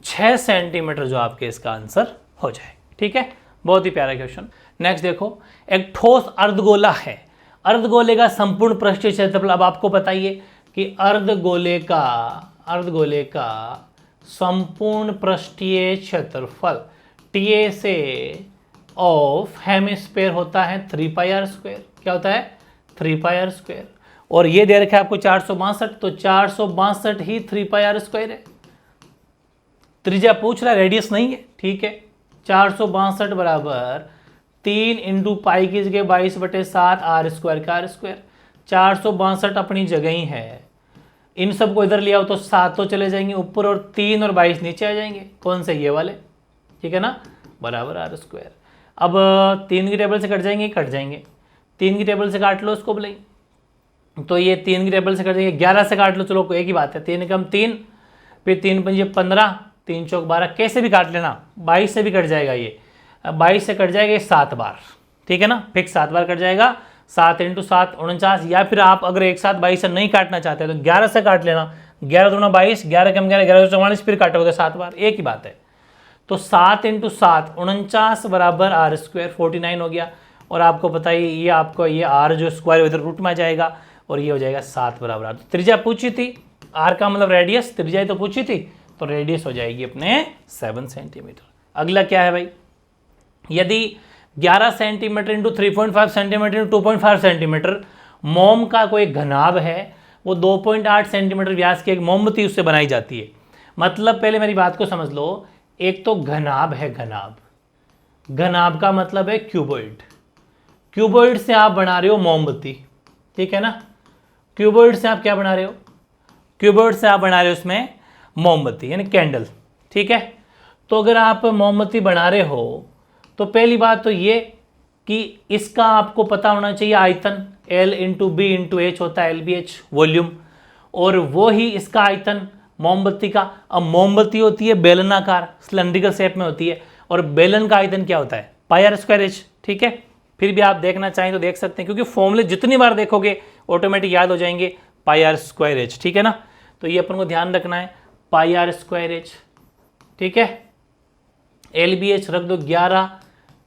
6 सेंटीमीटर, जो आपके इसका आंसर हो जाए, ठीक है। बहुत ही प्यारा क्वेश्चन। नेक्स्ट देखो, एक ठोस अर्धगोला है, अर्धगोले का संपूर्ण पृष्ठीय क्षेत्रफल, अब आपको बताइए कि अर्धगोले का संपूर्ण पृष्ठीय क्षेत्रफल TA से ऑफ हेमिस्फीयर होता है 3πr², क्या होता है 3πr², और ये दे रखा है आपको 462, तो 462 ही 3πr² है। त्रिज्या पूछ रहा है, रेडियस नहीं है, ठीक है। 462 बराबर 3 × पाई की जगह 22/7 r² का r², 462 अपनी जगह ही है। इन सब को इधर ले आओ तो 7 तो चले जाएंगे ऊपर और 3 और 22 नीचे आ जाएंगे। कौन से? ये वाले, ठीक है ना, बराबर आर स्क्वायर। अब 3 की टेबल से कट जाएंगे, कट जाएंगे। 3 की टेबल से काट लो उसको बोले, तो ये 3 की टेबल से कट जाएंगे। 11 से काट लो, चलो एक ही बात है, 3 कम 3, फिर 3 पंजे 15, 3 चौक 12, कैसे भी काट लेना। 22 से भी कट जाएगा ये, 22 से कट जाएगा ये 7 बार, ठीक है ना, फिक्स 7 बार कट जाएगा। 7 × 7 49। या फिर आप अगर एक साथ 22 से नहीं काटना चाहते तो 11 से काट लेना। 11 दूना 22, 11 कम 11, 11 44, फिर काटोगे 7 बार, एक ही बात है। तो 7 × 7 49 बराबर आर स्क्वायर 49 हो गया। और आपको पता ही ये आपको ये आर जो स्क्वायर इधर रूट में आ जाएगा और ये हो जाएगा 7 बराबर आर। त्रिज्या पूछी थी, आर का मतलब रेडियस, त्रिज्या तो पूछी थी, तो रेडियस हो जाएगी अपने 7 सेंटीमीटर। अगला क्या है भाई, यदि 11 centimetre into 3.5 centimetre into 2.5 centimetre मोम का कोई घनाभ है, वो 2.8 सेंटीमीटर व्यास की एक मोमबत्ती उससे बनाई जाती है। मतलब पहले मेरी बात को समझ लो, एक तो घनाभ है, घनाभ, घनाभ का मतलब है क्यूबॉइड। क्यूबॉइड से आप बना रहे हो मोमबत्ती, ठीक है ना, क्यूबॉइड से आप क्या बना रहे हो, क्यूबॉइड से आप बना रहे हो उसमें मोमबत्ती यानी कैंडल, ठीक है। तो अगर आप मोमबत्ती बना रहे हो तो पहली बात तो ये कि इसका आपको पता होना चाहिए आयतन, L × B × H होता है, LBH वॉल्यूम, और वो ही इसका आयतन मोमबत्ती का। अब मोमबत्ती होती है बेलनाकार, सिलेंड्रिकल शेप में होती है, और बेलन का आयतन क्या होता है, πr²h, ठीक है। फिर भी आप देखना चाहें तो देख सकते हैं, क्योंकि फॉर्मूले जितनी बार देखोगे ऑटोमेटिक याद हो जाएंगे, πr²h, ठीक है ना। तो ये अपन को ध्यान रखना है, πr²h, ठीक है। LBH रख दो 11,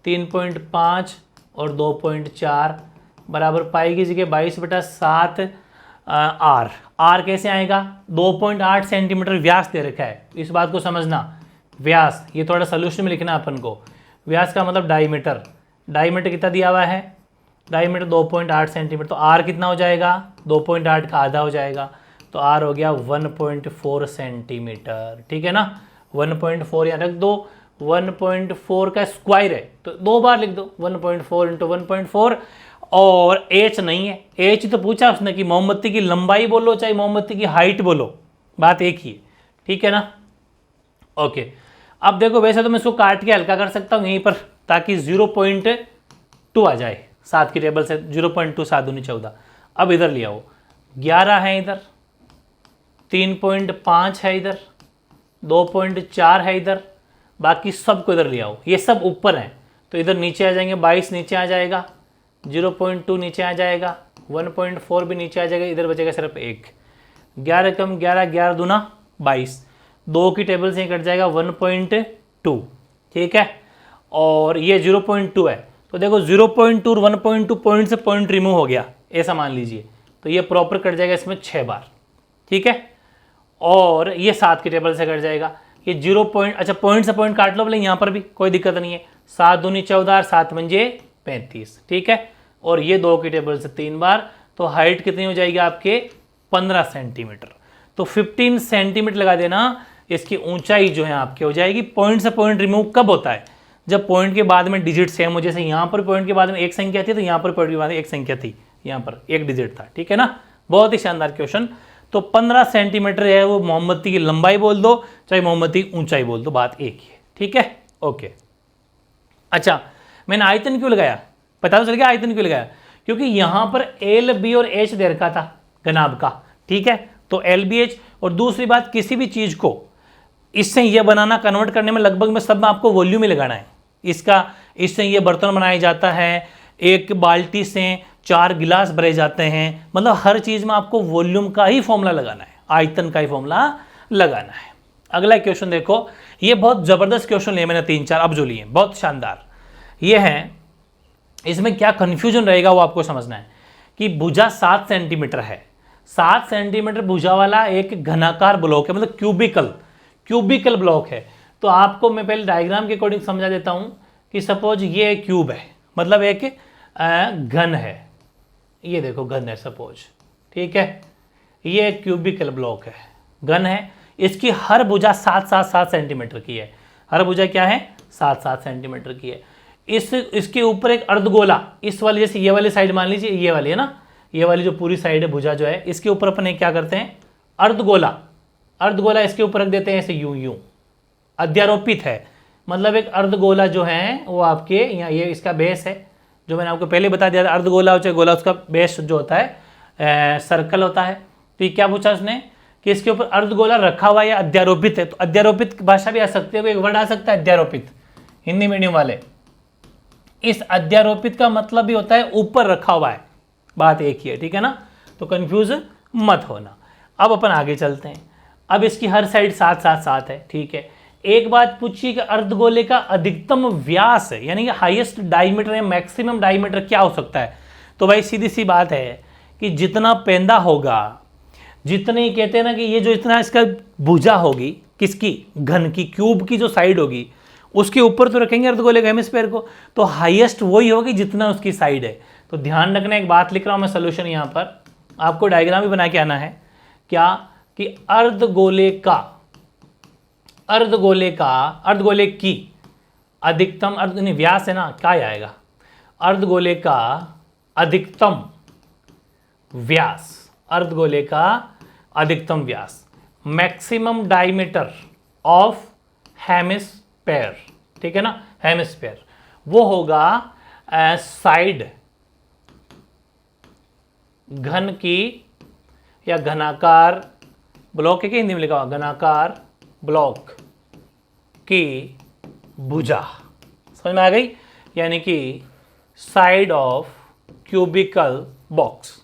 3.5 और 2.4 बराबर पाई की जगह 22/7 आर। आर कैसे आएगा, 2.8 सेंटीमीटर व्यास दे रखा है, इस बात को समझना। व्यास ये थोड़ा सोल्यूशन में लिखना अपन को। व्यास का मतलब डायमीटर, डायमीटर कितना दिया हुआ है, डायमीटर 2.8 सेंटीमीटर, तो आर कितना हो जाएगा, 2.8 का आधा हो जाएगा, तो आर हो गया 1.4 सेंटीमीटर, ठीक है ना। 1.4 यहाँ रख दो, 1.4 का स्क्वायर है तो 2 बार लिख दो, 1.4 × 1.4। और h नहीं है, h तो पूछा उसने कि मोमबत्ती की लंबाई बोलो चाहे मोमबत्ती की हाइट बोलो, बात एक ही है, ठीक है ना। ओके, अब देखो वैसे तो मैं इसको काट के हल्का कर सकता हूँ यहीं पर, ताकि 0.2 आ जाए 7 की टेबल से, 0.2 7 दूनी 14। अब इधर ले आओ, 11 है इधर, 3.5 है इधर, 2.4 है इधर, बाकी सब को इधर ले आओ। ये सब ऊपर हैं तो इधर नीचे आ जाएंगे, 22 नीचे आ जाएगा, 0.2 नीचे आ जाएगा, 1.4 भी नीचे आ जाएगा, इधर बचेगा सिर्फ 1। 11 कम 11, 11 दूना 22, 2 की टेबल से कट जाएगा 1.2, ठीक है। और ये 0.2 है तो देखो 0.2 और 1.2 पॉइंट से पॉइंट रिमूव हो गया, ऐसा मान लीजिए, तो ये प्रॉपर कट जाएगा इसमें 6 बार, ठीक है। और ये 7 की टेबल से कट जाएगा, ये 0 पॉइंट, अच्छा पॉइंट से पॉइंट काट लो बोले, यहाँ पर भी कोई दिक्कत नहीं है। 7 दूनी 14, 7 पंजे 35, ठीक है। और ये 2 की टेबल से 3 बार, तो हाइट कितनी हो जाएगी आपके 15 सेंटीमीटर। तो 15 सेंटीमीटर लगा देना, इसकी ऊंचाई जो है आपकी हो जाएगी। पॉइंट से पॉइंट रिमूव कब होता है, जब पॉइंट के बाद में डिजिट सेम हो, जैसे यहाँ पर पॉइंट के बाद में एक संख्या थी तो यहाँ पर पॉइंट के बाद में एक संख्या थी, यहाँ पर एक डिजिट था, ठीक है ना। बहुत ही शानदार क्वेश्चन। तो 15 सेंटीमीटर है वो मोमबत्ती की लंबाई बोल दो चाहे मोमबत्ती की ऊंचाई बोल दो, बात एक ही है, ठीक है। ओके, अच्छा मैंने आयतन क्यों लगाया, पता तो चल गया आयतन क्यों लगाया, क्योंकि यहाँ पर एल बी और एच दे रखा था घनाभ का, ठीक है। तो एल बी एच, और दूसरी बात किसी भी चीज़ को इससे ये बनाना, कन्वर्ट करने में लगभग में सब में आपको वॉल्यूम ही लगाना है इसका। इससे ये बर्तन बनाया जाता है, एक बाल्टी से 4 गिलास भरे जाते हैं, मतलब हर चीज़ में आपको वॉल्यूम का ही फॉर्मूला लगाना है, आयतन का ही फॉर्मूला लगाना है। अगला क्वेश्चन देखो, ये बहुत ज़बरदस्त क्वेश्चन लिए मैंने 3-4 अब जो लिए, बहुत शानदार ये है। इसमें क्या कन्फ्यूजन रहेगा वो आपको समझना है कि भुजा 7 सेंटीमीटर है, 7 सेंटीमीटर भुजा वाला एक घनाकार ब्लॉक है, मतलब क्यूबिकल ब्लॉक है। तो आपको मैं पहले डायग्राम के अकॉर्डिंग समझा देता हूँ कि सपोज ये क्यूब है, मतलब एक घन है, ये देखो घन है सपोज, ठीक है। ये क्यूबिकल ब्लॉक है, घन है, इसकी हर भुजा 7 सेंटीमीटर की है, हर भुजा क्या है 7 सेंटीमीटर की है। इसके ऊपर एक अर्धगोला, इस वाली जैसे ये वाली साइड मान लीजिए, ये वाली है ना, ये वाली जो पूरी साइड है भुजा जो है, इसके ऊपर अपन क्या करते हैं, अर्धगोला, अर्धगोला इसके ऊपर रख देते हैं ऐसे यूं यूं, अध्यारोपित है, मतलब एक अर्धगोला जो है वो आपके यहाँ, ये इसका बेस है, जो मैंने आपको पहले बता दिया था, अर्धगोला चाहे गोला, उसका बेस जो होता है सर्कल होता है। तो ये क्या पूछा उसने कि इसके ऊपर अर्धगोला रखा हुआ या अध्यारोपित है, तो अध्यारोपित भाषा भी आ सकती है, कोई वर्ड आ सकता है अध्यारोपित, हिंदी मीडियम वाले। इस अध्यारोपित का मतलब भी होता है ऊपर रखा हुआ है, बात एक ही है, ठीक है ना, तो कंफ्यूज मत होना। अब अपन आगे चलते हैं। अब इसकी हर साइड 7 7 7 है, ठीक है। एक बात पूछिए कि अर्धगोले का अधिकतम व्यास है, यानी कि हाईएस्ट डायमीटर या मैक्सिमम डायमीटर क्या हो सकता है। तो भाई सीधी सी बात है कि जितना पेंदा होगा, जितने कहते हैं ना कि ये जो इतना इसका भुजा होगी, किसकी, घन की, क्यूब की जो साइड होगी, उसके ऊपर तो रखेंगे अर्धगोले के हेमिस्फीयर को, तो हाईएस्ट वही होगी जितना उसकी साइड है। तो ध्यान रखना, एक बात लिख रहा हूं मैं सोल्यूशन, यहां पर आपको डायग्राम भी बना के आना है, क्या कि अर्धगोले की अधिकतम व्यास है ना, क्या आएगा, अर्धगोले का अधिकतम व्यास, अर्धगोले का अधिकतम व्यास, मैक्सिमम डायमीटर ऑफ हेमिस्फीयर, ठीक है ना, हेमिस्फीयर, वो होगा साइड घन की या घनाकार ब्लॉक है कि हिंदी में लिखा हुआ, घनाकार ब्लॉक की भुजा, समझ में आ गई, यानी कि साइड ऑफ क्यूबिकल बॉक्स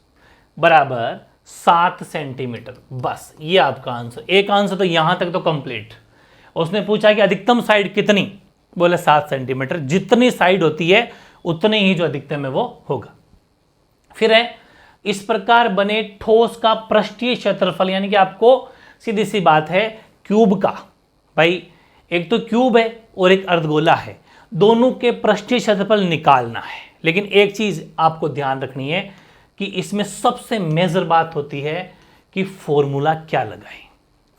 बराबर 7 सेंटीमीटर। बस ये आपका आंसर, एक आंसर तो यहां तक तो कंप्लीट। उसने पूछा कि अधिकतम साइड कितनी, बोले 7 सेंटीमीटर, जितनी साइड होती है उतने ही जो अधिकतम है वो होगा। फिर है इस प्रकार बने ठोस का पृष्ठीय क्षेत्रफल, यानी कि आपको सीधी सी बात है क्यूब का, भाई एक तो क्यूब है और एक अर्धगोला है, दोनों के पृष्ठीय क्षेत्रफल निकालना है। लेकिन एक चीज आपको ध्यान रखनी है कि इसमें सबसे मेजर बात होती है कि फॉर्मूला क्या लगाएं,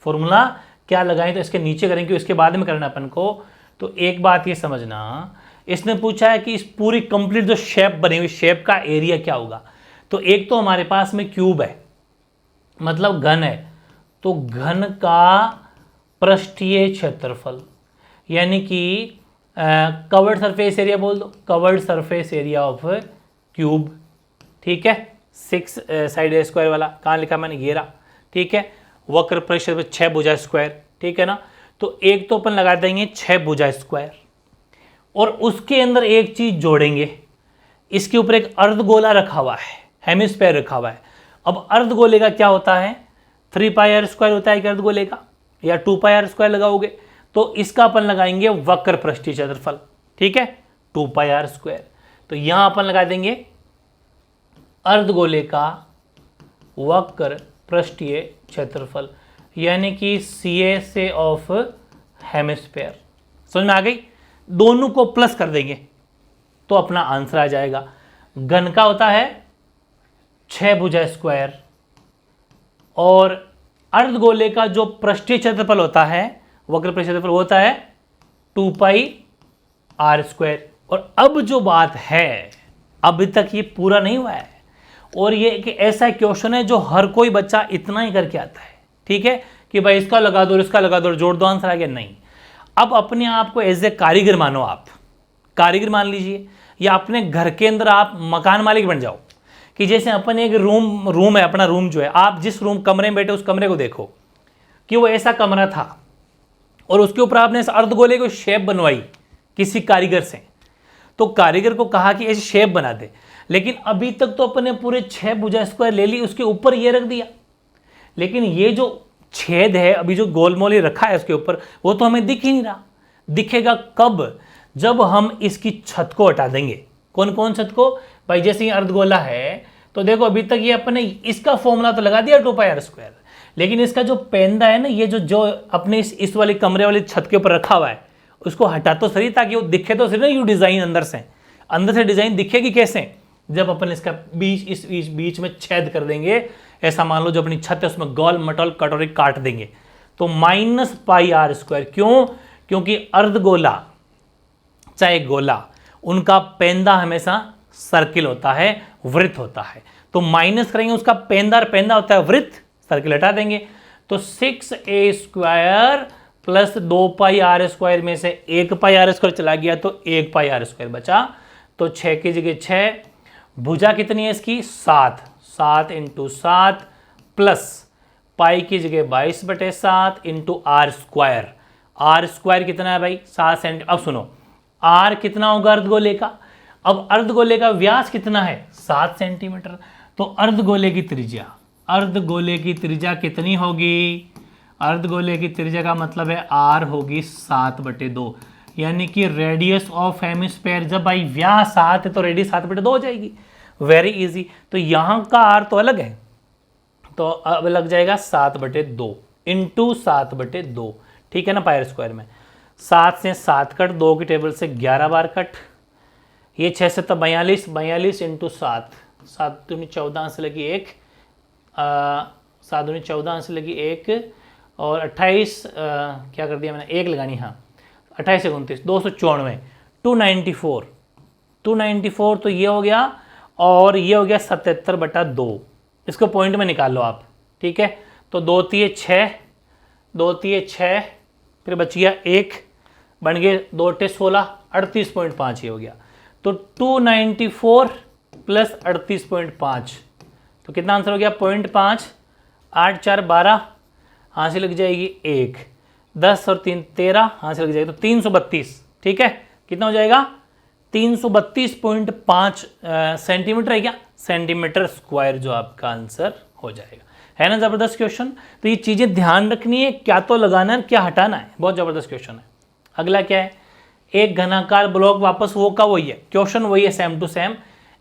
फॉर्मूला क्या लगाएं, तो इसके नीचे करेंगे, इसके बाद में करना अपन को। तो एक बात ये समझना, इसने पूछा है कि इस पूरी कंप्लीट जो शेप बनी हुई, शेप का एरिया क्या होगा। तो एक तो हमारे पास में क्यूब है, मतलब घन है, तो घन का पृष्ठीय क्षेत्रफल, यानी कि कवर्ड सरफेस एरिया बोल दो, curved surface area of cube, ठीक है, 6 साइड स्क्वायर वाला, कहाँ लिखा मैंने, ये रहा, ठीक है। वक्र परिक्षेत्र 6 भुजा स्क्वायर, ठीक है ना। तो एक तो अपन लगा देंगे 6 भुजा स्क्वायर, और उसके अंदर एक चीज जोड़ेंगे, इसके ऊपर एक अर्धगोला रखा हुआ है, हेमिस्फीयर रखा हुआ है। अब अर्धगोले का क्या होता है, 3 पाई आर स्क्वायर होता है कि अर्धगोले का, या 2 पाई आर स्क्वायर लगाओगे, तो इसका अपन लगाएंगे वक्र पृष्ठीय क्षेत्रफल, ठीक है, 2 पाई आर स्क्वायर। तो यहां अपन लगा देंगे अर्धगोले का वक्र पृष्ठीय क्षेत्रफल, यानी कि CA से ऑफ हेमिस्फीयर, समझ में आ गई। दोनों को प्लस कर देंगे तो अपना आंसर आ जाएगा। घन का होता है 6 भुजा स्क्वायर, और अर्धगोले का जो पृष्ठीय क्षेत्रफल होता है, वक्र पृष्ठीय क्षेत्रफल होता है 2 पाई आर स्क्वायर। और अब जो बात है, अभी तक ये पूरा नहीं हुआ है, और ये कि ऐसा क्वेश्चन है जो हर कोई बच्चा इतना ही करके आता है, ठीक है, कि भाई इसका लगा दो, इसका लगा दो, जोड़ दो, आंसर आ गया। नहीं, अब अपने आप को एज ए कारीगर मानो, आप कारीगर मान लीजिए, या अपने घर के अंदर आप मकान मालिक बन जाओ, कि जैसे अपन एक रूम है, अपना रूम जो है, आप जिस कमरे में बैठे उस कमरे को देखो कि वो ऐसा कमरा था, और उसके ऊपर आपने इस अर्धगोले को शेप बनवाई किसी कारीगर से, तो कारीगर को कहा कि ऐसी शेप बना दे, लेकिन अभी तक तो अपने पूरे 6 भुजा स्क्वायर ले ली, उसके ऊपर ये रख दिया, लेकिन ये जो छेद है, अभी जो गोलमोल रखा है उसके ऊपर, वो तो हमें दिख ही नहीं रहा। दिखेगा कब, जब हम इसकी छत को हटा देंगे। कौन कौन छत को, भाई जैसे ये अर्धगोला है, तो देखो अभी तक ये अपने इसका फॉर्मूला तो लगा दिया 2 पाई आर स्क्वायर, लेकिन इसका जो पेंदा है ना, ये जो अपने इस वाले कमरे वाली छत के ऊपर रखा हुआ है, उसको हटा तो सही, ताकि वो दिखे तो सही ना, यू डिजाइन अंदर से डिजाइन दिखेगी कैसे, जब अपन इसका बीच में छेद कर देंगे। ऐसा मान लो जो अपनी छत है उसमें गोल मटोल कटोरी काट देंगे, तो माइनस पाई आर स्क्वायर। क्यों, क्योंकि अर्धगोला चाहे गोला, उनका पेंदा हमेशा सर्किल होता है, वृत्त होता है। तो माइनस करेंगे उसका पेंदा होता है वृत्त, सर्किल हटा देंगे, तो 6a² प्लस 2πr² में से 1πr² चला गया तो 1πr² बचा, तो 6 की जगह 6, भुजा कितनी है इसकी 7, 7 × 7 प्लस पाई की जगह 22/7 इंटू r² कितना है भाई 7 सेंटीमीटर। अब सुनो r कितना होगा अर्धगोले का, अब अर्धगोले का व्यास कितना है 7 सेंटीमीटर, तो अर्धगोले की त्रिज्या कितनी होगी, अर्धगोले की त्रिज्या का मतलब है r होगी 7/2, यानी कि रेडियस ऑफ हेमिस्फीयर, जब भाई व्यास 7 है तो रेडियस 7/2 हो जाएगी, वेरी इजी। तो यहाँ का r तो अलग है, तो अब लग जाएगा 7/2 इंटू 7/2, ठीक है ना, πr² में 7 से 7 कट, 2 की टेबल से 11 बार कट, ये 6 से तो 42, 42 × 7, 7 दूनी 14 से लगी 1, 7 दूनी 14 से लगी 1 और 28 क्या कर दिया मैंने 1 लगानी, हाँ 28 से 29, 294, 294 तो ये हो गया, और ये हो गया 77/2, इसको पॉइंट में निकाल लो आप, ठीक है। तो 2 × 6, 2 × 6, फिर बच गया 1, बन गए 2 × 16, 38.5 ये हो गया, तो 294 प्लस 38.5, तो कितना आंसर हो गया 0.5, 8 4 12, हाँ से लग जाएगी 1, 10 और 3 13, हाँ से लग जाएगा, तो 332, ठीक है, कितना हो जाएगा 332.5 सेंटीमीटर है क्या, सेंटीमीटर स्क्वायर जो आपका आंसर हो जाएगा, है ना। जबरदस्त क्वेश्चन, तो ये चीजें ध्यान रखनी है, क्या तो लगाना है क्या हटाना है, बहुत जबरदस्त क्वेश्चन है। अगला क्या है, एक घनाकार ब्लॉक वापस वो का वही है, क्वेश्चन वही है सेम टू सेम,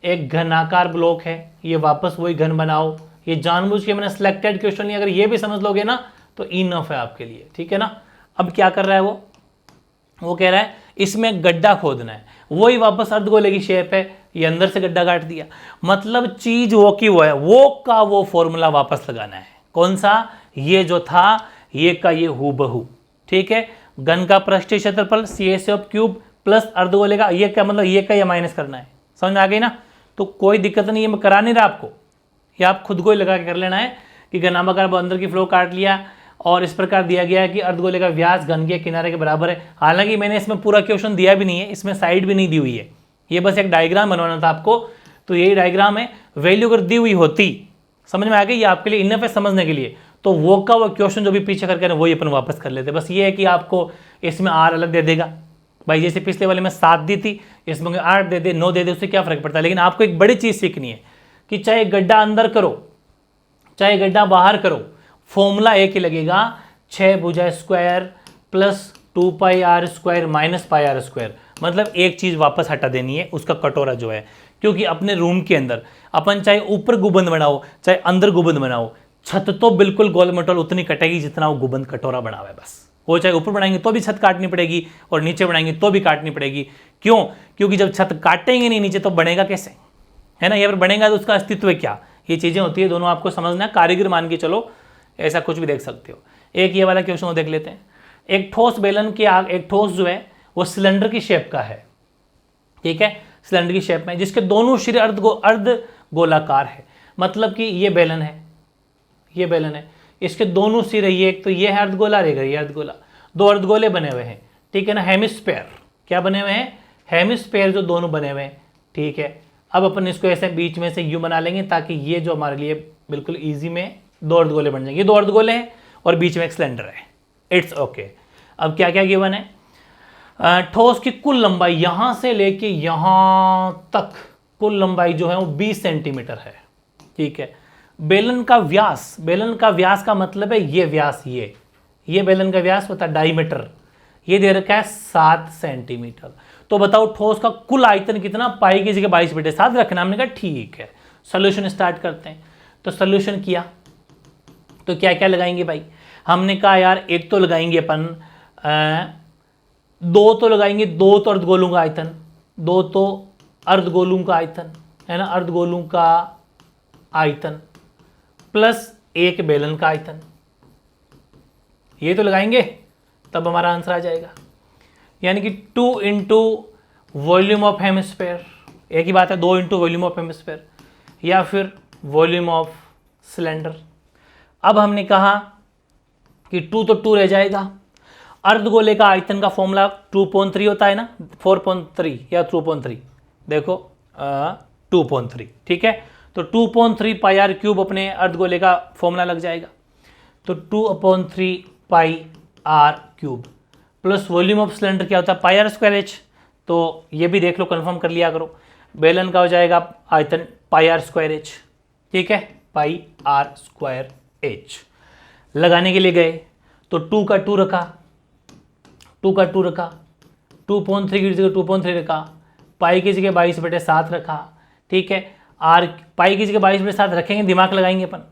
एक घनाकार ब्लॉक है, ये वापस वही घन बनाओ, ये जानबूझ के मैंने सिलेक्टेड क्वेश्चन लिया, अगर ये भी समझ लोगे ना तो इनफ है आपके लिए, ठीक है ना। अब क्या कर रहा है वो कह रहा है इसमें गड्ढा खोदना है, वही वापस अर्धगोले की शेप है, ये अंदर से गड्ढा काट दिया, मतलब चीज वो की वो है, वो का वो फॉर्मूला वापस लगाना है, कौन सा, ये जो था ये का ये हूबहू, ठीक है। घन का पृष्ठीय क्षेत्रफल CA³ प्लस अर्धगोले का ये क्या मतलब ये का ये माइनस करना है, समझ में आ गई ना। तो कोई दिक्कत नहीं है, मैं करा नहीं रहा आपको, ये आप खुद को ही लगा के कर लेना है कि घनाभागाकार अंदर की फ्लो काट लिया और इस प्रकार दिया गया है कि अर्धगोले का व्यास घन के किनारे के बराबर है। हालांकि मैंने इसमें पूरा क्वेश्चन दिया भी नहीं है, इसमें साइड भी नहीं दी हुई है, ये बस एक डायग्राम बनवाना था आपको, तो यही डायग्राम है, वैल्यू अगर दी हुई होती समझ में आ गई, ये आपके लिए इनफ है समझने के लिए, तो वो का वो क्वेश्चन जो भी पीछे करके वही अपन वापस कर लेते। बस ये है कि आपको इसमें r अलग दे देगा भाई, जैसे पिछले वाले में 7 दी थी, इसमें 8 दे दे 9 दे दे, उससे क्या फर्क पड़ता है। लेकिन आपको एक बड़ी चीज सीखनी है कि चाहे गड्ढा अंदर करो चाहे गड्ढा बाहर करो, फॉर्मूला एक ही लगेगा, 6 भुजा square plus 2πr² minus πr², मतलब एक चीज वापस हटा देनी है, उसका कटोरा जो है, क्योंकि अपने रूम के अंदर अपन चाहे ऊपर गुबंद बनाओ चाहे अंदर गुबंद बनाओ, छत तो बिल्कुल गोल मटोल उतनी कटेगी जितना वो गुबंद कटोरा बना हुआ है, बस वो चाहे ऊपर बनाएंगे तो भी छत काटनी पड़ेगी और नीचे बनाएंगे तो भी काटनी पड़ेगी। क्यों, क्योंकि जब छत काटेंगे नहीं नीचे तो बनेगा कैसे, है ना, या फिर बनेगा तो उसका अस्तित्व क्या, ये चीजें होती है, दोनों आपको समझना है, कारीगर मान के चलो, ऐसा कुछ भी देख सकते हो। एक ये वाला क्वेश्चन देख लेते हैं, एक ठोस बेलन की आग, एक ठोस जो है वो सिलेंडर की शेप का है, ठीक है, सिलेंडर की शेप में, जिसके दोनों सिरे अर्ध गोलाकार है, मतलब कि ये बेलन है, ये बेलन है, इसके दोनों सिरे, ये एक तो ये है अर्धगोला, रहेगा ये अर्धगोला, दो अर्धगोले बने हुए हैं, ठीक है ना, हेमिस्फीयर, क्या बने हुए हैं, हेमिस्फीयर जो दोनों बने हुए हैं, ठीक है। अब अपन इसको ऐसे बीच में से यू बना लेंगे ताकि ये जो हमारे लिए बिल्कुल इजी में दो अर्धगोले बन जाएंगे, ये दो अर्धगोले हैं और बीच में एक सिलेंडर है, इट्स ओके। अब क्या क्या गिवन है, ठोस की कुल लंबाई यहां से लेके यहां तक कुल लंबाई जो है वो 20 सेंटीमीटर है, ठीक है। बेलन का व्यास का मतलब है ये व्यास, ये बेलन का व्यास होता है डायमीटर, ये दे रखा है 7 सेंटीमीटर। तो बताओ ठोस का कुल आयतन कितना, पाई की जगह 22/7 रखना, हमने कहा ठीक है। सोल्यूशन स्टार्ट करते हैं, तो सोल्यूशन किया तो क्या क्या लगाएंगे भाई, हमने कहा यार एक तो लगाएंगे अपन, दो तो लगाएंगे, दो तो अर्धगोलों का आयतन, दो तो अर्धगोलों का आयतन है ना, अर्धगोलों का आयतन प्लस एक बेलन का आयतन, ये तो लगाएंगे तब हमारा आंसर आ जाएगा, यानी कि 2 इंटू वॉल्यूम ऑफ हेमिस्फीयर, एक ही बात है 2 इंटू वॉल्यूम ऑफ हेमिस्फीयर, या फिर वॉल्यूम ऑफ सिलेंडर। अब हमने कहा कि 2 तो 2 रह जाएगा। अर्धगोले का आयतन का फॉर्मूला 2.3 होता है ना, 4.3 या 2.3, देखो 2.3, ठीक है। तो 2.3 पाई आर क्यूब अपने अर्धगोले का फॉर्मूला लग जाएगा। तो 2/3 pi r cube plus volume of cylinder क्या होता है, पाई आर स्क्वायर एच। तो ये भी देख लो, कंफर्म कर लिया करो। बेलन का हो जाएगा आयतन पाई आर स्क्वायर एच, ठीक है, पाई आर स्क्वायर एच। लगाने के लिए गए तो 2 का 2 रखा, 2 का 2 रखा, 2.3 की जगह 2.3 रखा, पाई की जगह 22/7 रखा, ठीक है। आर पाई की जगह 22/7 रखेंगे, दिमाग लगाएंगे अपन,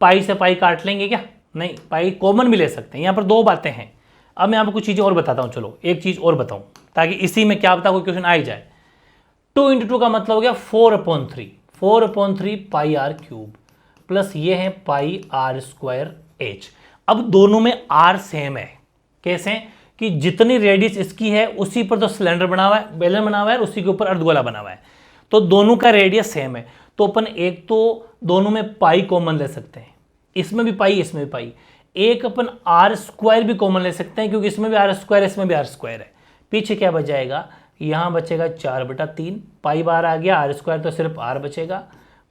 पाई से पाई काट लेंगे क्या, नहीं, पाई कॉमन भी ले सकते हैं। यहाँ पर 2 बातें हैं। अब मैं आपको कुछ चीज़ें और बताता हूँ, चलो एक चीज़ और बताऊँ ताकि इसी में क्या बता कोई क्वेश्चन आ ही जाए। 2 × 2 का मतलब हो गया 4/3, 4/3 पाई आर क्यूब प्लस ये है पाई आर स्क्वायर एच। अब दोनों में आर सेम है, कैसे कि जितनी रेडियस इसकी है उसी पर तो सिलेंडर बना हुआ है, बेलन बना हुआ है, उसी के ऊपर अर्धगोला बना हुआ है, तो दोनों का रेडियस सेम है। तो अपन एक तो दोनों में पाई कॉमन ले सकते हैं, इसमें भी पाई इसमें भी पाई। एक अपन आर स्क्वायर भी कॉमन ले सकते हैं क्योंकि इसमें भी आर स्क्वायर इसमें भी आर स्क्वायर है। पीछे क्या बच जाएगा, यहाँ बचेगा 4/3, पाई बार आ गया, आर स्क्वायर तो सिर्फ आर बचेगा,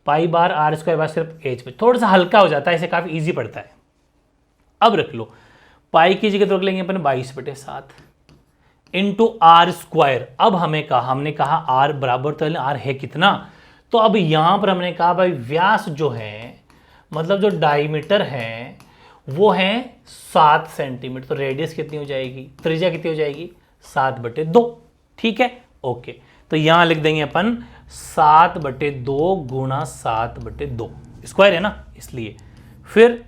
पाई बार आर स्क्वायर बार सिर्फ एच बचे। थोड़ा सा हल्का हो जाता है, इसे काफ़ी ईजी पड़ता है। अब रख लो पाई की जगह तो रख लेंगे अपन 22/7 इंटू आर स्क्वायर। अब हमने कहा आर बराबर, तो आर है कितना, तो अब यहां पर हमने कहा भाई व्यास जो है, मतलब जो डायमीटर है वो है 7 सेंटीमीटर, तो रेडियस कितनी हो जाएगी, त्रिज्या कितनी हो जाएगी, 7/2, ठीक है, ओके। तो यहां लिख देंगे अपन 7/2 गुणा 7/2, स्क्वायर है ना इसलिए। फिर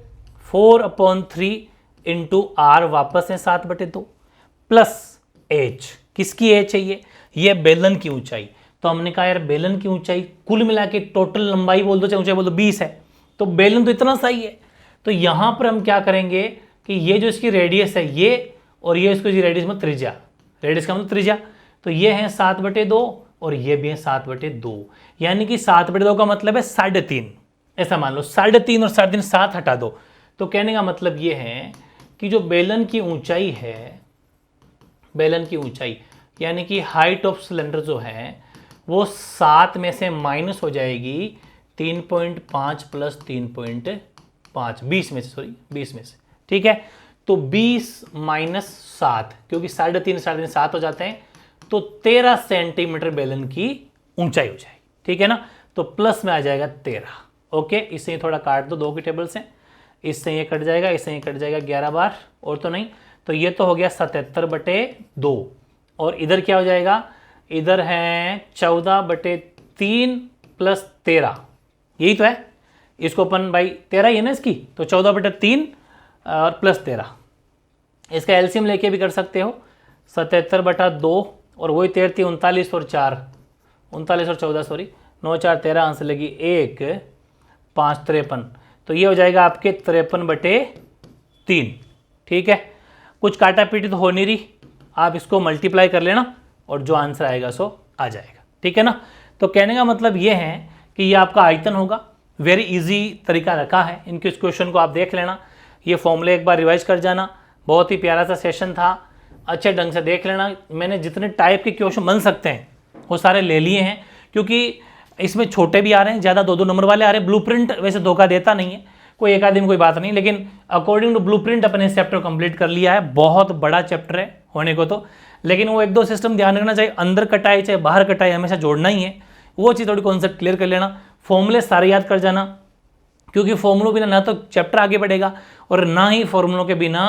4/3 इंटू आर वापस है 7/2 प्लस एच, किसकी एच है ये बेलन की ऊंचाई। तो हमने कहा यार बेलन की ऊंचाई कुल मिला के टोटल लंबाई बोल दो चाहे ऊंचाई बोल दो 20 है, तो बेलन तो इतना सही है। तो यहां पर हम क्या करेंगे कि ये जो इसकी रेडियस है ये, और ये इसको रेडियस में त्रिज्या, रेडियस का मतलब त्रिज्या, तो ये है 7/2 और ये भी है 7/2, यानी कि 7/2 का मतलब है 3.5, ऐसा मान लो 3.5 और 3.5 7 हटा दो। तो कहने का मतलब ये है कि जो बेलन की ऊंचाई है, बेलन की ऊंचाई यानी कि हाइट ऑफ सिलेंडर जो है वो 7 में से माइनस हो जाएगी 3.5 प्लस 3.5, 20 में से, सॉरी 20 में से, ठीक है। तो 20 माइनस 7, क्योंकि 3.5 7 हो जाते हैं, तो 13 सेंटीमीटर बेलन की ऊंचाई हो जाएगी, ठीक है ना। तो प्लस में आ जाएगा 13, ओके। इससे थोड़ा काट दो 2 की टेबल से, इससे ये कट जाएगा, इससे ये कट जाएगा 11 बार, और तो नहीं, तो ये तो हो गया 77/2, और इधर क्या हो जाएगा, इधर है 14/3 प्लस 13, यही तो है। इसको अपन भाई 13 ही है ना इसकी, तो 14/3 और प्लस 13, इसका एलसीएम लेके भी कर सकते हो, 77/2 और वही 13 39 और 4, 39 और 14 सॉरी, 9 4 13, आंसर लगी 1 5 53, तो ये हो जाएगा आपके 53/3, ठीक है। कुछ काटा पीटी तो हो नहीं रही, आप इसको मल्टीप्लाई कर लेना और जो आंसर आएगा सो आ जाएगा, ठीक है ना। तो कहने का मतलब ये है कि ये आपका आयतन होगा, वेरी इजी तरीका रखा है। इनके इस क्वेश्चन को आप देख लेना, ये फॉर्मूले एक बार रिवाइज कर जाना, बहुत ही प्यारा सा सेशन था, अच्छे ढंग से देख लेना। मैंने जितने टाइप के क्वेश्चन बन सकते हैं वो सारे ले लिए हैं, क्योंकि इसमें छोटे भी आ रहे हैं, ज़्यादा 2-2 नंबर वाले आ रहे हैं। ब्लूप्रिंट वैसे धोखा देता नहीं है, कोई एक आदमी कोई बात नहीं, लेकिन अकॉर्डिंग टू ब्लूप्रिंट अपने इस चैप्टर कंप्लीट कर लिया है। बहुत बड़ा चैप्टर है होने को तो, लेकिन वो 1-2 सिस्टम ध्यान रखना चाहिए, अंदर कटाई चाहे बाहर कटाई हमेशा जोड़ना ही है, वो चीज़ थोड़ी कॉन्सेप्ट क्लियर कर लेना। फॉर्मूले सारे याद कर जाना, क्योंकि फॉर्मूलों बिना ना तो चैप्टर आगे बढ़ेगा और ना ही फॉर्मूलों के बिना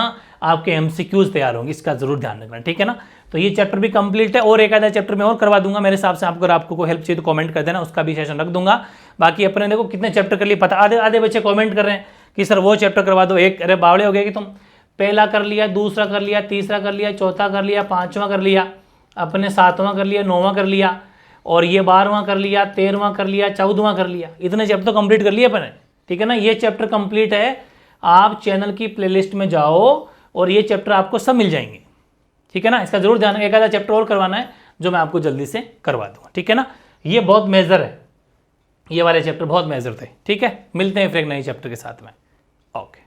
आपके एमसीक्यूज तैयार होंगे, इसका जरूर ध्यान रखना, ठीक है ना। तो ये चैप्टर भी कंप्लीट है, और एक आधा चैप्टर में और करवा दूंगा मेरे हिसाब से। आपको कोई हेल्प चाहिए तो कमेंट कर देना, उसका भी सेशन रख दूंगा। बाकी अपने देखो कितने चैप्टर कर लिए पता, आधे बच्चे कमेंट कर रहे हैं कि सर वो चैप्टर करवा दो, एक अरे बावड़े हो गए कि तुम पहला कर लिया, दूसरा कर लिया, तीसरा कर लिया, चौथा कर लिया, 5वां कर लिया, अपने 7वां कर लिया, 9वां कर लिया, और ये 12वां कर लिया, 13वां कर लिया, 14वां कर लिया, इतने चैप्टर तो कंप्लीट कर लिए अपने, ठीक है ना। ये चैप्टर कंप्लीट है, आप चैनल की प्लेलिस्ट में जाओ और ये चैप्टर आपको सब मिल जाएंगे, ठीक है ना। इसका जरूर ध्यान, एक आधा चैप्टर और करवाना है जो मैं आपको जल्दी से करवा दूंगा, ठीक है ना। ये बहुत मेजर है, ये वाले चैप्टर बहुत मेजर थे। ठीक है, मिलते हैं फिर एक नए चैप्टर के साथ में। ओके।